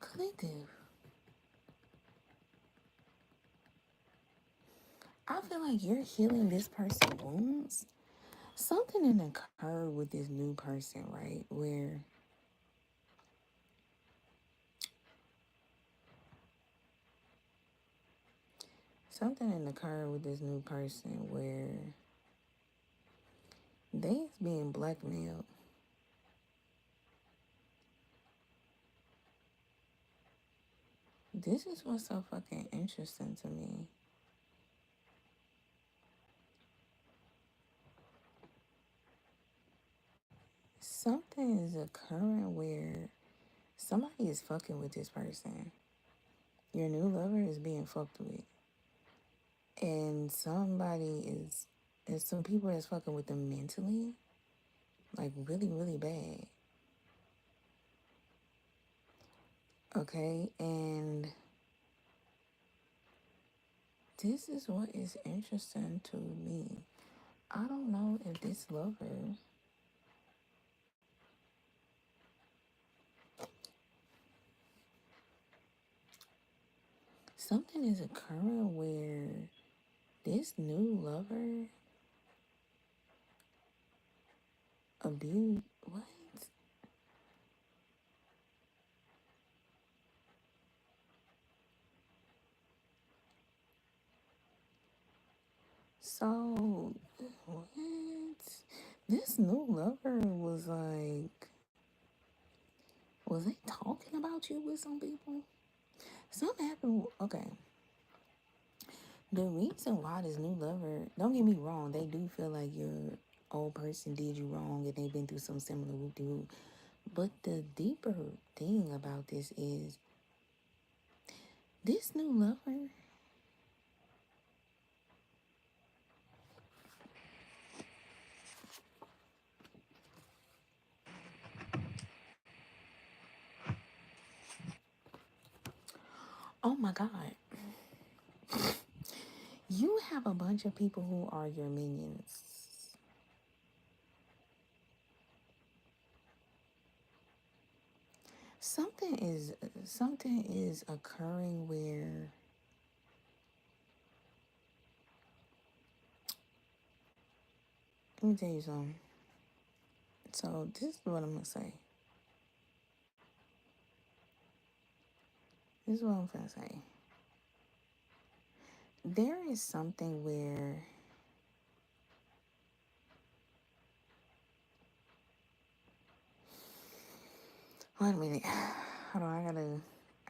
A: collective. I feel like you're healing this person's wounds. Something in occurred with this new person, right? Where something in occurred with this new person where they's being blackmailed. This is what's so fucking interesting to me. Something is occurring where somebody is fucking with this person. Your new lover is being fucked with. And there's some people that's fucking with them mentally, like really, really bad. Okay, and this is what is interesting to me. I don't know if this lover, something is occurring where this new lover abused, what? So, what? This new lover was like, was they talking about you with some people? Something happened. Okay. The reason why this new lover, don't get me wrong, they do feel like your old person did you wrong and they've been through some similar whoop de whoop. But the deeper thing about this is this new lover, oh my God, you have a bunch of people who are your minions. Something is occurring where, let me tell you something. So this is what I'm gonna say. This is what I'm gonna say. There is something where, wait a minute. Hold on, I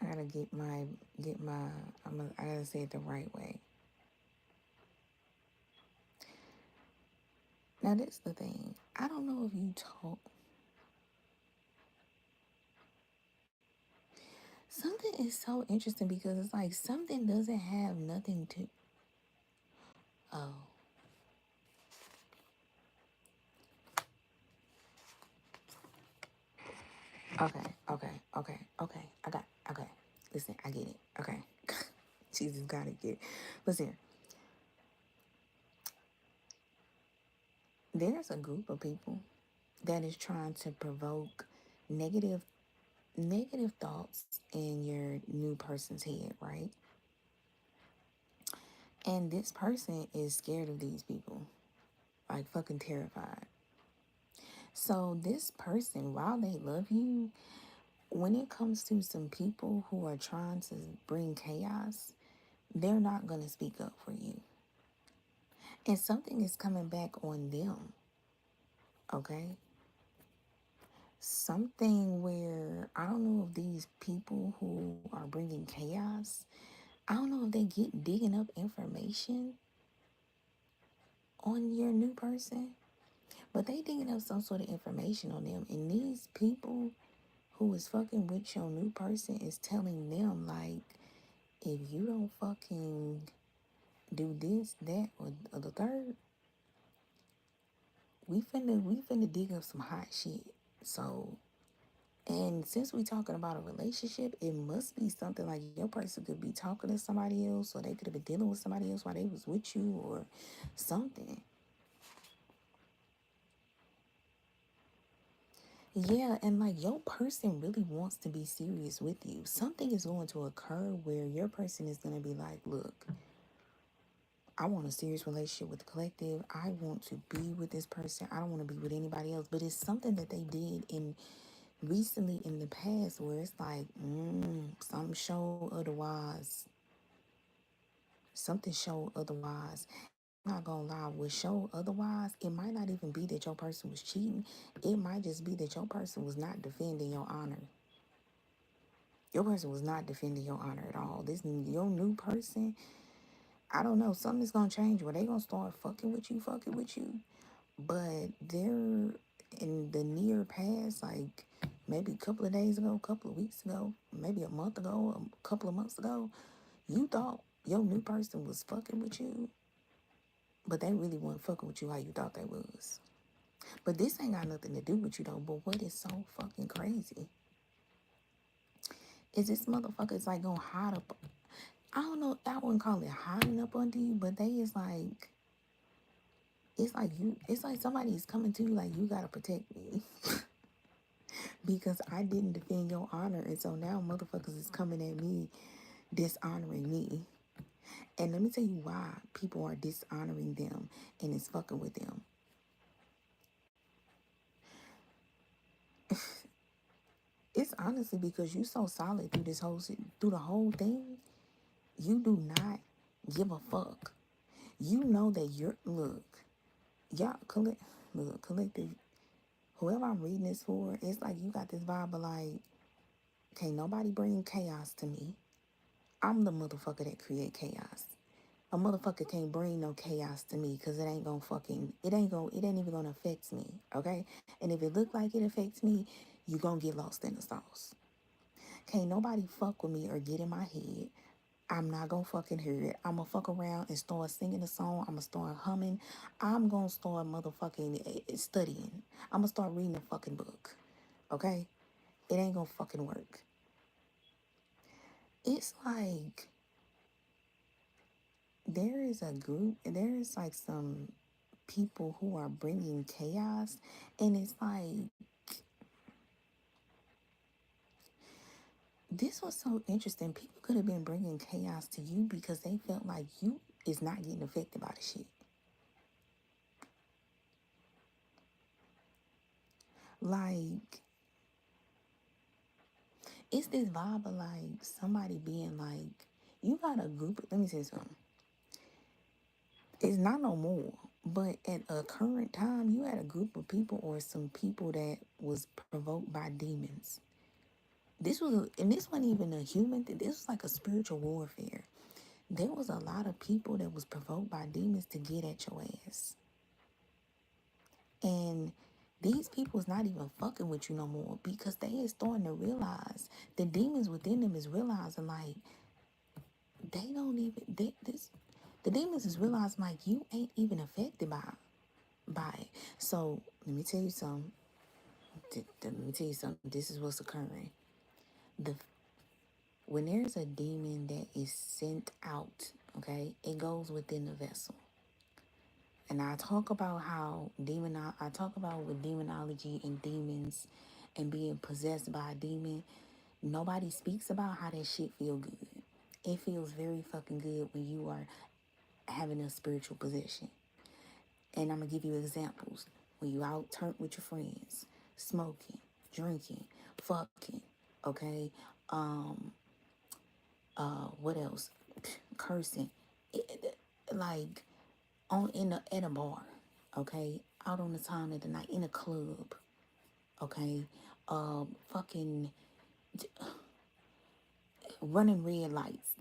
A: gotta get my I gotta say it the right way. Now this is the thing. I don't know if you talk. Something is so interesting because it's like something doesn't have nothing to. Oh, okay. Okay. Listen, I get it. Okay. Jesus, gotta get it. Listen, there's a group of people that is trying to provoke negative negative thoughts in your new person's head, right? And this person is scared of these people, like fucking terrified. So this person, while they love you, when it comes to some people who are trying to bring chaos, they're not going to speak up for you. And something is coming back on them, okay? Something where I don't know if these people who are bringing chaos, I don't know if they get digging up information on your new person, but they digging up some sort of information on them. And these people who is fucking with your new person is telling them, like, if you don't fucking do this, that, or the third, we finna dig up some hot shit. So, and since we talking about a relationship, it must be something like your person could be talking to somebody else, or they could have been dealing with somebody else while they was with you, or something. Yeah, and like your person really wants to be serious with you. Something is going to occur where your person is going to be like, look, I want a serious relationship with the collective. I want to be with this person. I don't want to be with anybody else. But it's something that they did in recently in the past where it's like, some show otherwise. Something show otherwise. I'm not gonna lie, with show otherwise, it might not even be that your person was cheating. It might just be that your person was not defending your honor. Your person was not defending your honor at all. This your new person, I don't know, something's gonna change where they gonna start fucking with you. But they're in the near past, like maybe a couple of days ago, a couple of weeks ago, maybe a month ago, a couple of months ago, you thought your new person was fucking with you, but they really weren't fucking with you how you thought they was. But this ain't got nothing to do with you though. But what is so fucking crazy is this motherfucker is like gonna hide up. I don't know. I wouldn't call it hiding up under you, but they is like, it's like you. It's like somebody's coming to you like you gotta protect me because I didn't defend your honor, and so now motherfuckers is coming at me, dishonoring me. And let me tell you why people are dishonoring them and it's fucking with them. It's honestly because you so solid through this whole through the whole thing. You do not give a fuck. You know that you're, look, y'all, look, collective, whoever I'm reading this for, it's like you got this vibe of like, can't nobody bring chaos to me. I'm the motherfucker that create chaos. A motherfucker can't bring no chaos to me because it ain't even gonna affect me, okay? And if it look like it affects me, you gonna get lost in the sauce. Can't nobody fuck with me or get in my head. I'm not gonna fucking hear it. I'm gonna fuck around and start singing a song. I'm gonna start humming. I'm gonna start motherfucking studying. I'm gonna start reading a fucking book, okay? It ain't gonna fucking work. It's like there is like some people who are bringing chaos, and it's like this was so interesting. People could have been bringing chaos to you because they felt like you is not getting affected by the shit. Like, it's this vibe of like somebody being like, you got a group. Let me say something. It's not no more. But at a current time, you had a group of people or some people that was provoked by demons. And this wasn't even a human thing. This was like a spiritual warfare. There was a lot of people that was provoked by demons to get at your ass. And these people's not even fucking with you no more because they is starting to realize the demons within them is realizing like they don't even this the demons is realizing like you ain't even affected by it. So let me tell you something. Let me tell you something. This is what's occurring. The When there's a demon that is sent out, okay, it goes within the vessel. And I talk about with demonology and demons and being possessed by a demon. Nobody speaks about how that shit feel good. It feels very fucking good when you are having a spiritual possession. And I'm gonna give you examples. When you out turn with your friends, smoking, drinking, fucking, okay? What else? Cursing. Like at a bar, okay? Out on the time of the night in a club, okay? Fucking running red lights.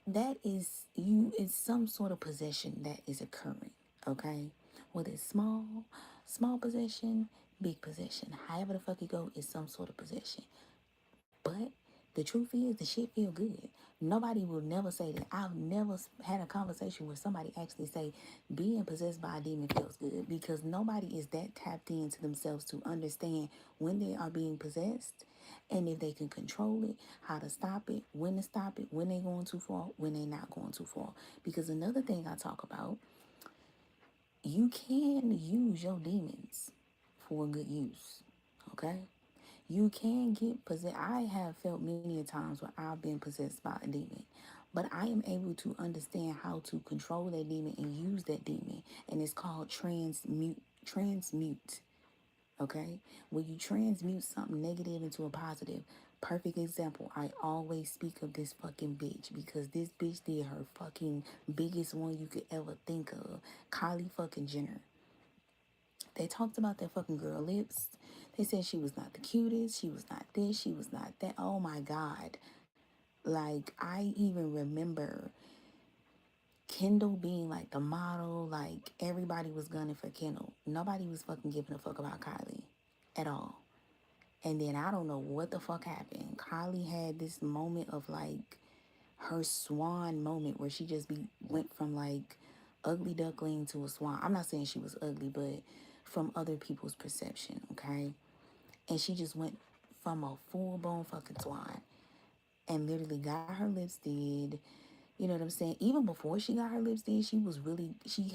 A: That is you. It's some sort of possession that is occurring, okay? Whether it's small possession, big possession, however the fuck you go, is some sort of possession. But the truth is, the shit feel good. Nobody will never say that. I've never had a conversation where somebody actually say being possessed by a demon feels good because nobody is that tapped into themselves to understand when they are being possessed and if they can control it, how to stop it, when they going too far, when they not going too far. Because another thing I talk about, you can use your demons for good use, okay? You can get possessed. I have felt many a times where I've been possessed by a demon, but I am able to understand how to control that demon and use that demon, and it's called transmute. Transmute, okay? When you transmute something negative into a positive. Perfect example. I always speak of this fucking bitch because this bitch did her fucking biggest one you could ever think of. Kylie fucking Jenner. They talked about that fucking girl lips. They said she was not the cutest. She was not this. She was not that. Oh my God. Like, I even remember Kendall being like the model. Like, everybody was gunning for Kendall. Nobody was fucking giving a fuck about Kylie at all. And then I don't know what the fuck happened. Kylie had this moment of like her swan moment where she just went from like ugly duckling to a swan. I'm not saying she was ugly, but from other people's perception, okay? And she just went from a full blown fucking swan and literally got her lips did. You know what I'm saying? Even before she got her lips did, she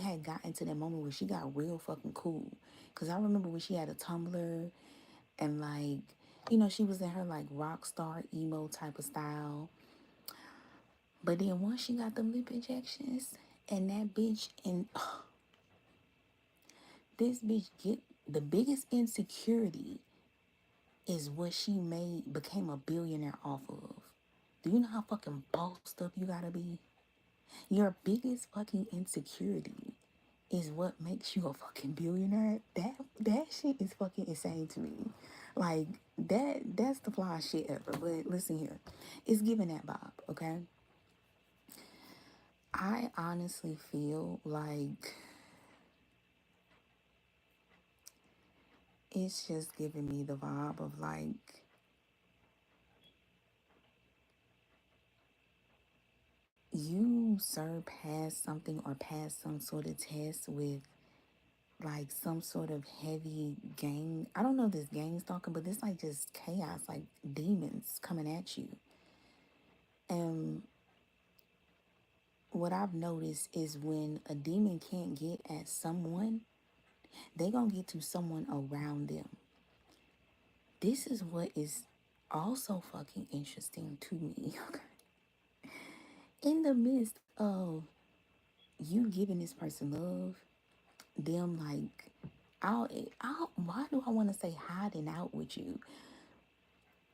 A: had gotten to that moment where she got real fucking cool. Cause I remember when she had a Tumblr and like, she was in her like rock star emo type of style. But then once she got the lip injections and that bitch and this bitch get the biggest insecurity is what she became a billionaire off of. Do you know how fucking bossed up you gotta be? Your biggest fucking insecurity is what makes you a fucking billionaire. That shit is fucking insane to me. Like that's the fly shit ever. But listen here. It's giving that vibe, okay? I honestly feel like it's just giving me the vibe of like you surpass something or pass some sort of test with like some sort of heavy gang. I don't know if this gang stalking, but this like just chaos, like demons coming at you. And what I've noticed is when a demon can't get at someone, they gonna get to someone around them. This is what is also fucking interesting to me. In the midst of you giving this person love, them like why do I want to say hiding out with you?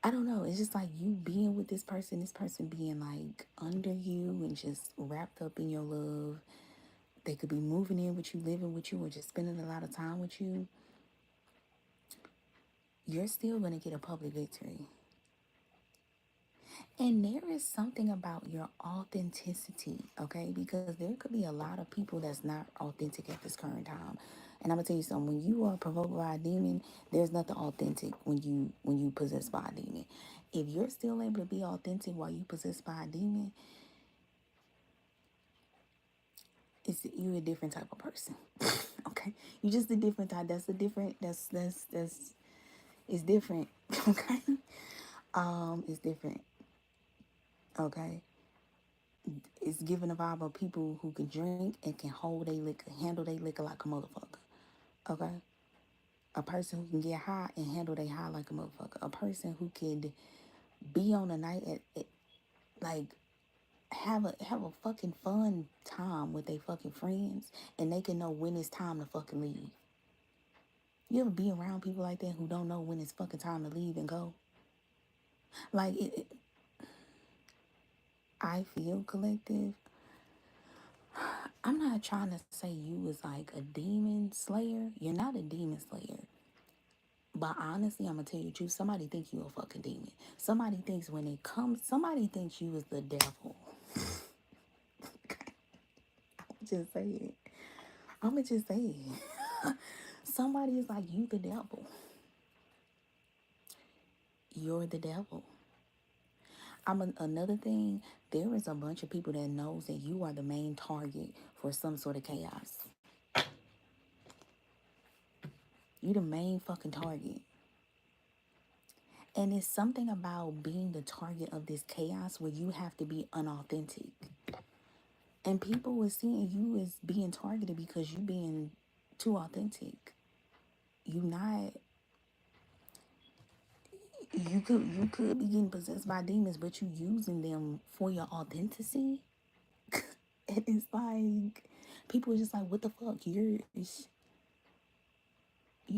A: I don't know. It's just like you being with this person being like under you and just wrapped up in your love. They could be moving in with you, living with you, or just spending a lot of time with you. You're still going to get a public victory. And there is something about your authenticity, okay? Because there could be a lot of people that's not authentic at this current time. And I'm gonna tell you something. When you are provoked by a demon, there's nothing authentic when you possessed by a demon. If you're still able to be authentic while you possessed by a demon, it's you a different type of person. Okay, you just a different type. That's a different. That's it's different. Okay, it's different. Okay, it's giving a vibe of people who can drink and can hold their liquor, handle their liquor like a motherfucker. Okay, a person who can get high and handle their high like a motherfucker. A person who could be on a night at like have a fucking fun time with their fucking friends and they can know when it's time to fucking leave. You ever be around people like that who don't know when it's fucking time to leave and go? Like I feel collective. I'm not trying to say you was like a demon slayer. You're not a demon slayer. But honestly, I'm gonna tell you the truth. Somebody think you a fucking demon. Somebody thinks when it comes, somebody thinks you is the devil. Just say it. I'ma just say it. Somebody is like you the devil. You're the devil. Another thing. There is a bunch of people that knows that you are the main target for some sort of chaos. You the main fucking target. And it's something about being the target of this chaos where you have to be unauthentic. And people were seeing you as being targeted because you being too authentic. You not you could be getting possessed by demons, but you using them for your authenticity. And it's like people are just like, what the fuck? You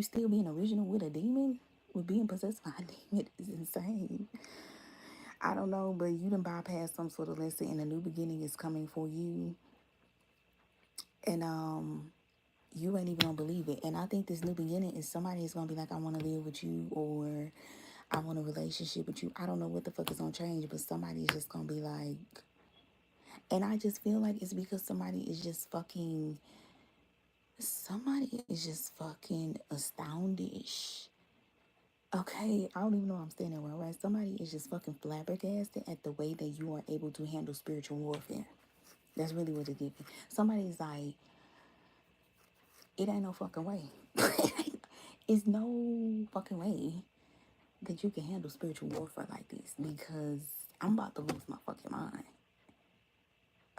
A: still being original with a demon? With being possessed by a demon is insane. I don't know, but you done bypass some sort of lesson and a new beginning is coming for you. And you ain't even gonna believe it. And I think this new beginning is somebody is gonna be like, I wanna live with you or I want a relationship with you. I don't know what the fuck is gonna change, but somebody is just gonna be like, and I just feel like it's because somebody is just fucking astounded. Okay, I don't even know I'm saying that well, right? Somebody is just fucking flabbergasted at the way that you are able to handle spiritual warfare. That's really what it gives me. Somebody's like, it ain't no fucking way. It's no fucking way that you can handle spiritual warfare like this because I'm about to lose my fucking mind.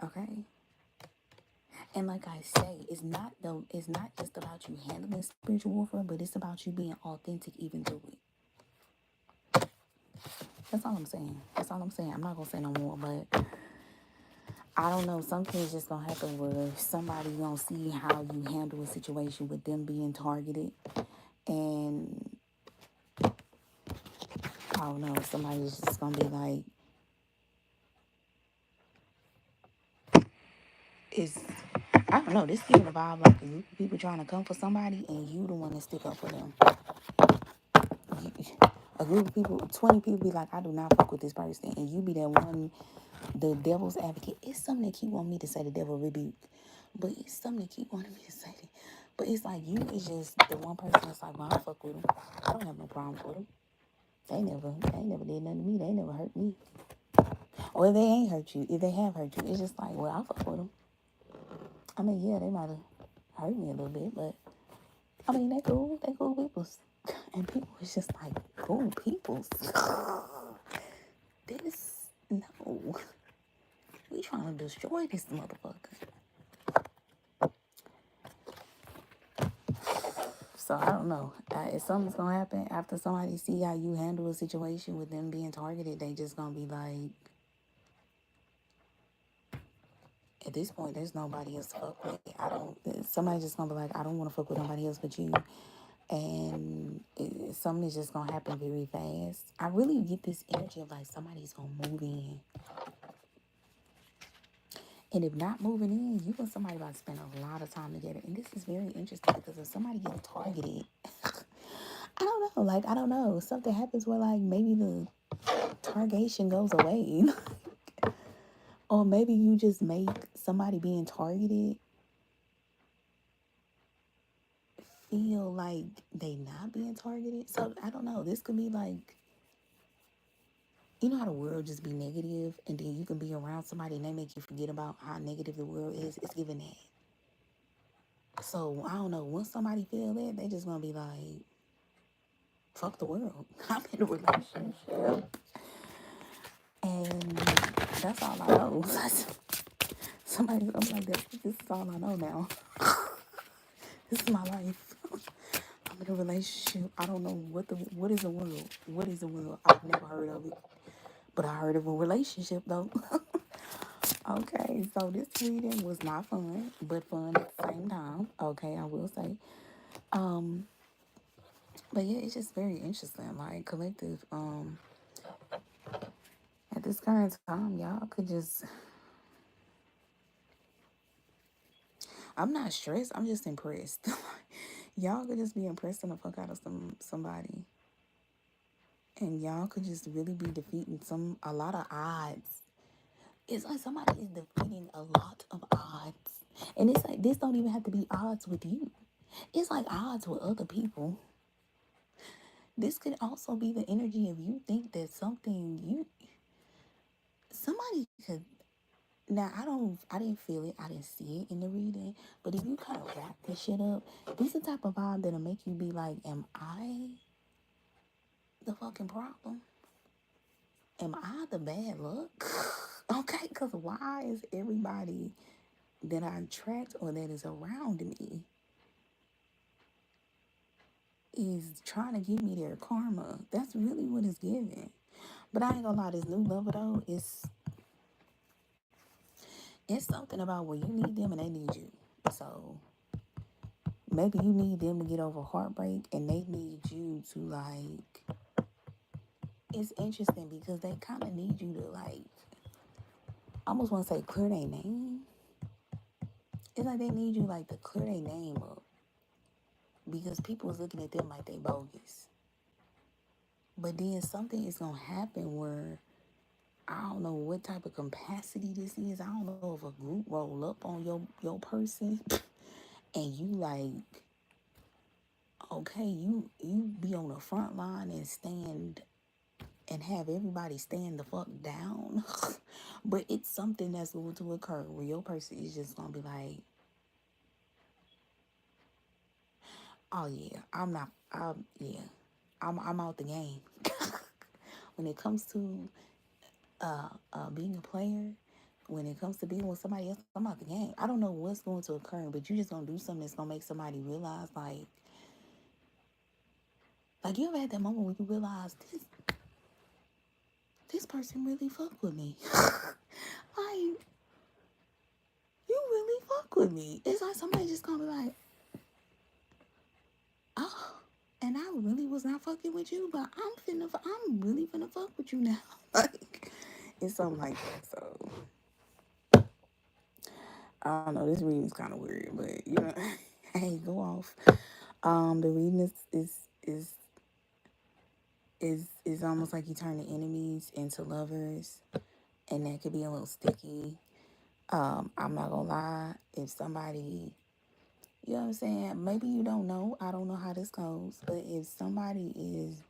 A: Okay? And like I say, it's not just about you handling spiritual warfare, but it's about you being authentic even through it. That's all I'm saying. That's all I'm saying. I'm not gonna say no more, but I don't know. Something's just gonna happen where somebody gonna see how you handle a situation with them being targeted, and I don't know. Somebody's just gonna be like, it's, I don't know, this giving a vibe like a group of people trying to come for somebody and you the one that stick up for them. A group of people, 20 people be like, I do not fuck with this person, and you be that one, the devil's advocate. It's something that keep wanting me to say the devil rebuke, but it's something that keep wanting me to say it. But it's like you is just the one person that's like, well, I fuck with them. I don't have no problems with them. They ain't never did nothing to me. They ain't never hurt me. Or if they ain't hurt you, if they have hurt you, it's just like, well, I fuck with them. I mean, yeah, they might have hurt me a little bit, but I mean, they cool peoples. And people was just like, cool peoples. This, no. We trying to destroy this motherfucker. So I don't know. If something's gonna happen after somebody see how you handle a situation with them being targeted, they just gonna be like, at this point, there's nobody else to fuck with. Somebody just gonna be like, I don't want to fuck with nobody else but you. And something is just gonna happen very fast. I really get this energy of like somebody's gonna move in. And if not moving in, you and somebody about to spend a lot of time together. And this is very interesting because if somebody gets targeted, I don't know. Like, I don't know. Something happens where, like, maybe the targation goes away. Or maybe you just make somebody being targeted feel like they not being targeted. So, I don't know. This could be like, you know how the world just be negative, and then you can be around somebody and they make you forget about how negative the world is. It's giving that. So, I don't know. Once somebody feel that, they just gonna be like, fuck the world. I'm in a relationship. And that's all I know. Somebody, I'm like, this is all I know now. This is my life. I'm in a relationship. I don't know what is a world. What is a world? I've never heard of it. But I heard of a relationship though. Okay, so this reading was not fun, but fun at the same time. Okay, I will say. Um, but yeah, it's just very interesting. Like collective, at this current time, y'all could just, I'm not stressed, I'm just impressed. Y'all could just be impressing the fuck out of somebody. And y'all could just really be defeating a lot of odds. It's like somebody is defeating a lot of odds. And it's like this don't even have to be odds with you. It's like odds with other people. This could also be the energy of you think that somebody could, now I didn't feel it, I didn't see it in the reading, but if you kind of wrap this shit up, this is the type of vibe that'll make you be like, am I the fucking problem? Am I the bad luck? Okay, because why is everybody that I attract or that is around me is trying to give me their karma? That's really what it's giving. But I ain't gonna lie, this new lover though, it's something about where you need them and they need you. So maybe you need them to get over heartbreak and they need you to like, it's interesting because they kind of need you to like, I almost want to say clear their name. It's like they need you like to clear their name up because people is looking at them like they bogus. But then something is gonna happen where I don't know what type of capacity this is. I don't know if a group roll up on your person and you like, okay, you be on the front line and stand and have everybody stand the fuck down. But it's something that's going to occur where your person is just gonna be like, oh yeah, I'm out the game. When it comes to being a player, when it comes to being with somebody else, I'm out the game. I don't know what's going to occur, but you just gonna do something that's gonna make somebody realize like you ever had that moment where you realize this person really fuck with me. Like, you really fuck with me. It's like somebody just gonna be like, oh, and I really was not fucking with you, but I'm really finna fuck with you now. Like, it's something like that. So I don't know, this reading is kind of weird, but you know, hey, go off. The reading is almost like you turn the enemies into lovers, and that could be a little sticky. I'm not gonna lie, if somebody, you know what I'm saying, maybe you don't know, I don't know how this goes, but if somebody is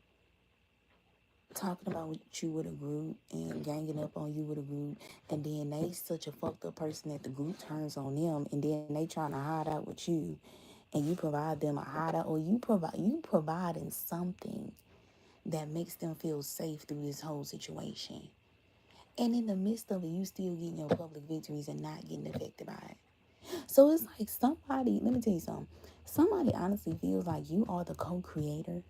A: talking about you with a group and ganging up on you with a group, and then they such a fucked up person that the group turns on them, and then they trying to hide out with you, and you provide them a hideout, or you providing something that makes them feel safe through this whole situation. And in the midst of it, you still getting your public victories and not getting affected by it. So it's like somebody, let me tell you something. Somebody honestly feels like you are the co-creator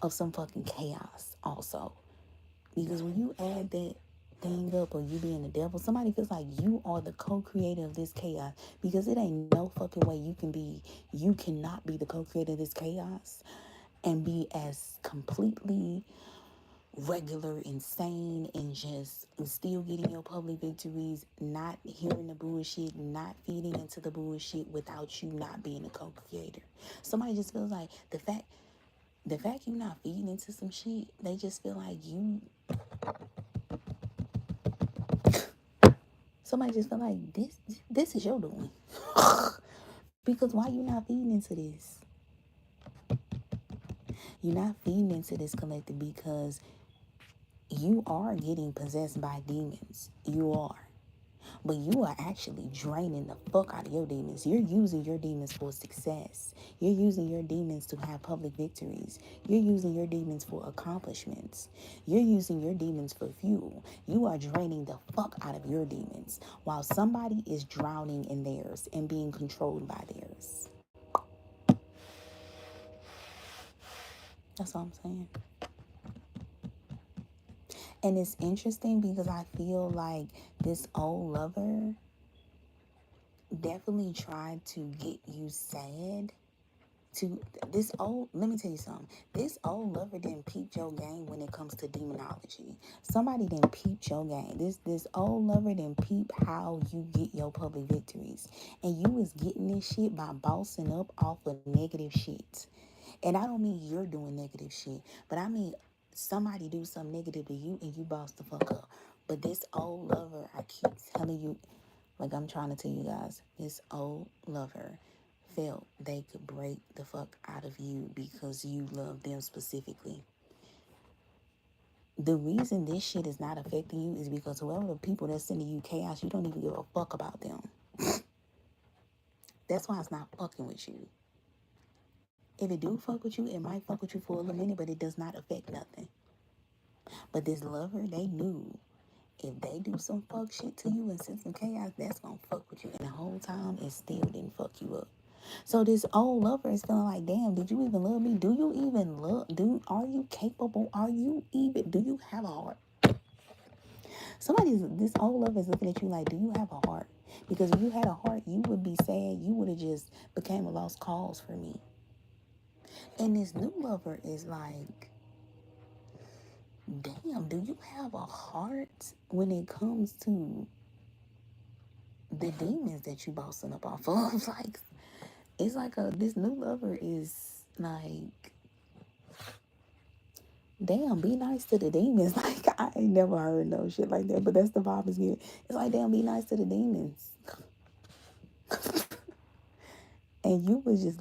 A: of some fucking chaos also. Because when you add that thing up, or you being the devil, somebody feels like you are the co-creator of this chaos. Because it ain't no fucking way you cannot be the co-creator of this chaos and be as completely regular, insane, and just still getting your public victories, not hearing the bullshit, not feeding into the bullshit without you not being a co-creator. Somebody just feels like the fact you not feeding into some shit, they just feel like you. Somebody just feel like this is your doing. Because why you not feeding into this? You're not feeding into this collective because you are getting possessed by demons. You are. But you are actually draining the fuck out of your demons. You're using your demons for success. You're using your demons to have public victories. You're using your demons for accomplishments. You're using your demons for fuel. You are draining the fuck out of your demons while somebody is drowning in theirs and being controlled by theirs. That's all I'm saying. And it's interesting because I feel like this old lover definitely tried to get you sad to this old. Let me tell you something. This old lover didn't peep your game when it comes to demonology. Somebody didn't peep your game. This old lover didn't peep how you get your public victories, and you was getting this shit by bossing up off of negative shit. And I don't mean you're doing negative shit, but I mean somebody do something negative to you and you boss the fuck up. But this old lover, I keep telling you, like I'm trying to tell you guys, this old lover felt they could break the fuck out of you because you love them specifically. The reason this shit is not affecting you is because whoever the people that's sending you chaos, you don't even give a fuck about them. That's why it's not fucking with you. If it do fuck with you, it might fuck with you for a little minute, but it does not affect nothing. But this lover, they knew if they do some fuck shit to you and send some chaos, that's gonna fuck with you. And the whole time, it still didn't fuck you up. So this old lover is feeling like, damn, did you even love me? Do you even love? Are you capable? Do you have a heart? This old lover is looking at you like, do you have a heart? Because if you had a heart, you would be sad. You would have just became a lost cause for me. And this new lover is like, damn, do you have a heart when it comes to the demons that you bossing up off of? Like, it's like this new lover is like, damn, be nice to the demons. Like, I ain't never heard no shit like that, but that's the vibe it's getting. It's like, damn, be nice to the demons. And you was just,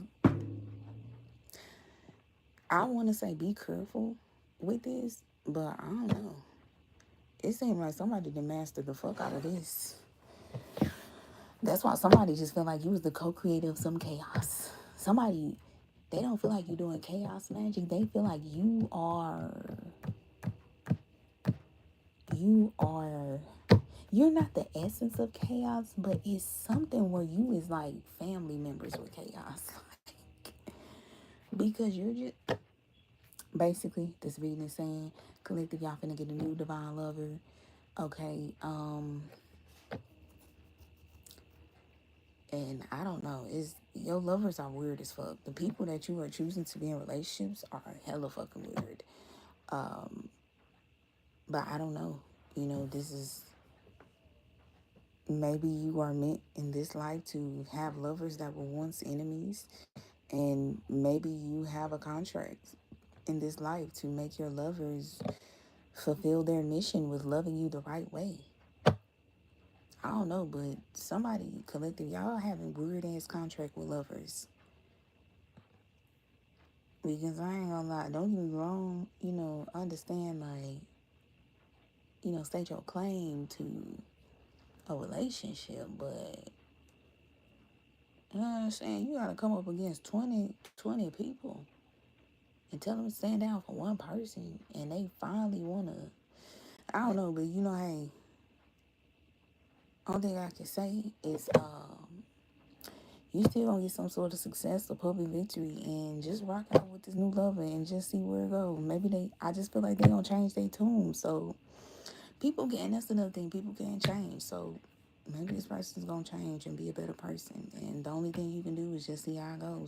A: I want to say be careful with this, but I don't know. It seemed like somebody done mastered the fuck out of this. That's why somebody just feel like you was the co-creator of some chaos. Somebody, they don't feel like you doing chaos magic. They feel like you are you're not the essence of chaos, but it's something where you is like family members with chaos. Because you're just basically, this reading is saying collective, y'all finna get a new divine lover. Okay, and I don't know, is your lovers are weird as fuck. The people that you are choosing to be in relationships are hella fucking weird. But I don't know. You know, this is Maybe you are meant in this life to have lovers that were once enemies, and maybe you have a contract in this life to make your lovers fulfill their mission with loving you the right way. I don't know, but somebody collective, y'all having weird ass contract with lovers. Because I ain't gonna lie, don't get me wrong, understand, like, state your claim to a relationship, but you know what I'm saying? You gotta come up against 20 people and tell them to stand down for one person, and they finally wanna, I don't know, but hey, only thing I can say is, you still gonna get some sort of success or public victory, and just rock out with this new lover and just see where it goes. Maybe I just feel like they gonna change their tune. So people can, and that's another thing, people can change. So maybe this person's gonna change and be a better person. And the only thing you can do is just see how it goes.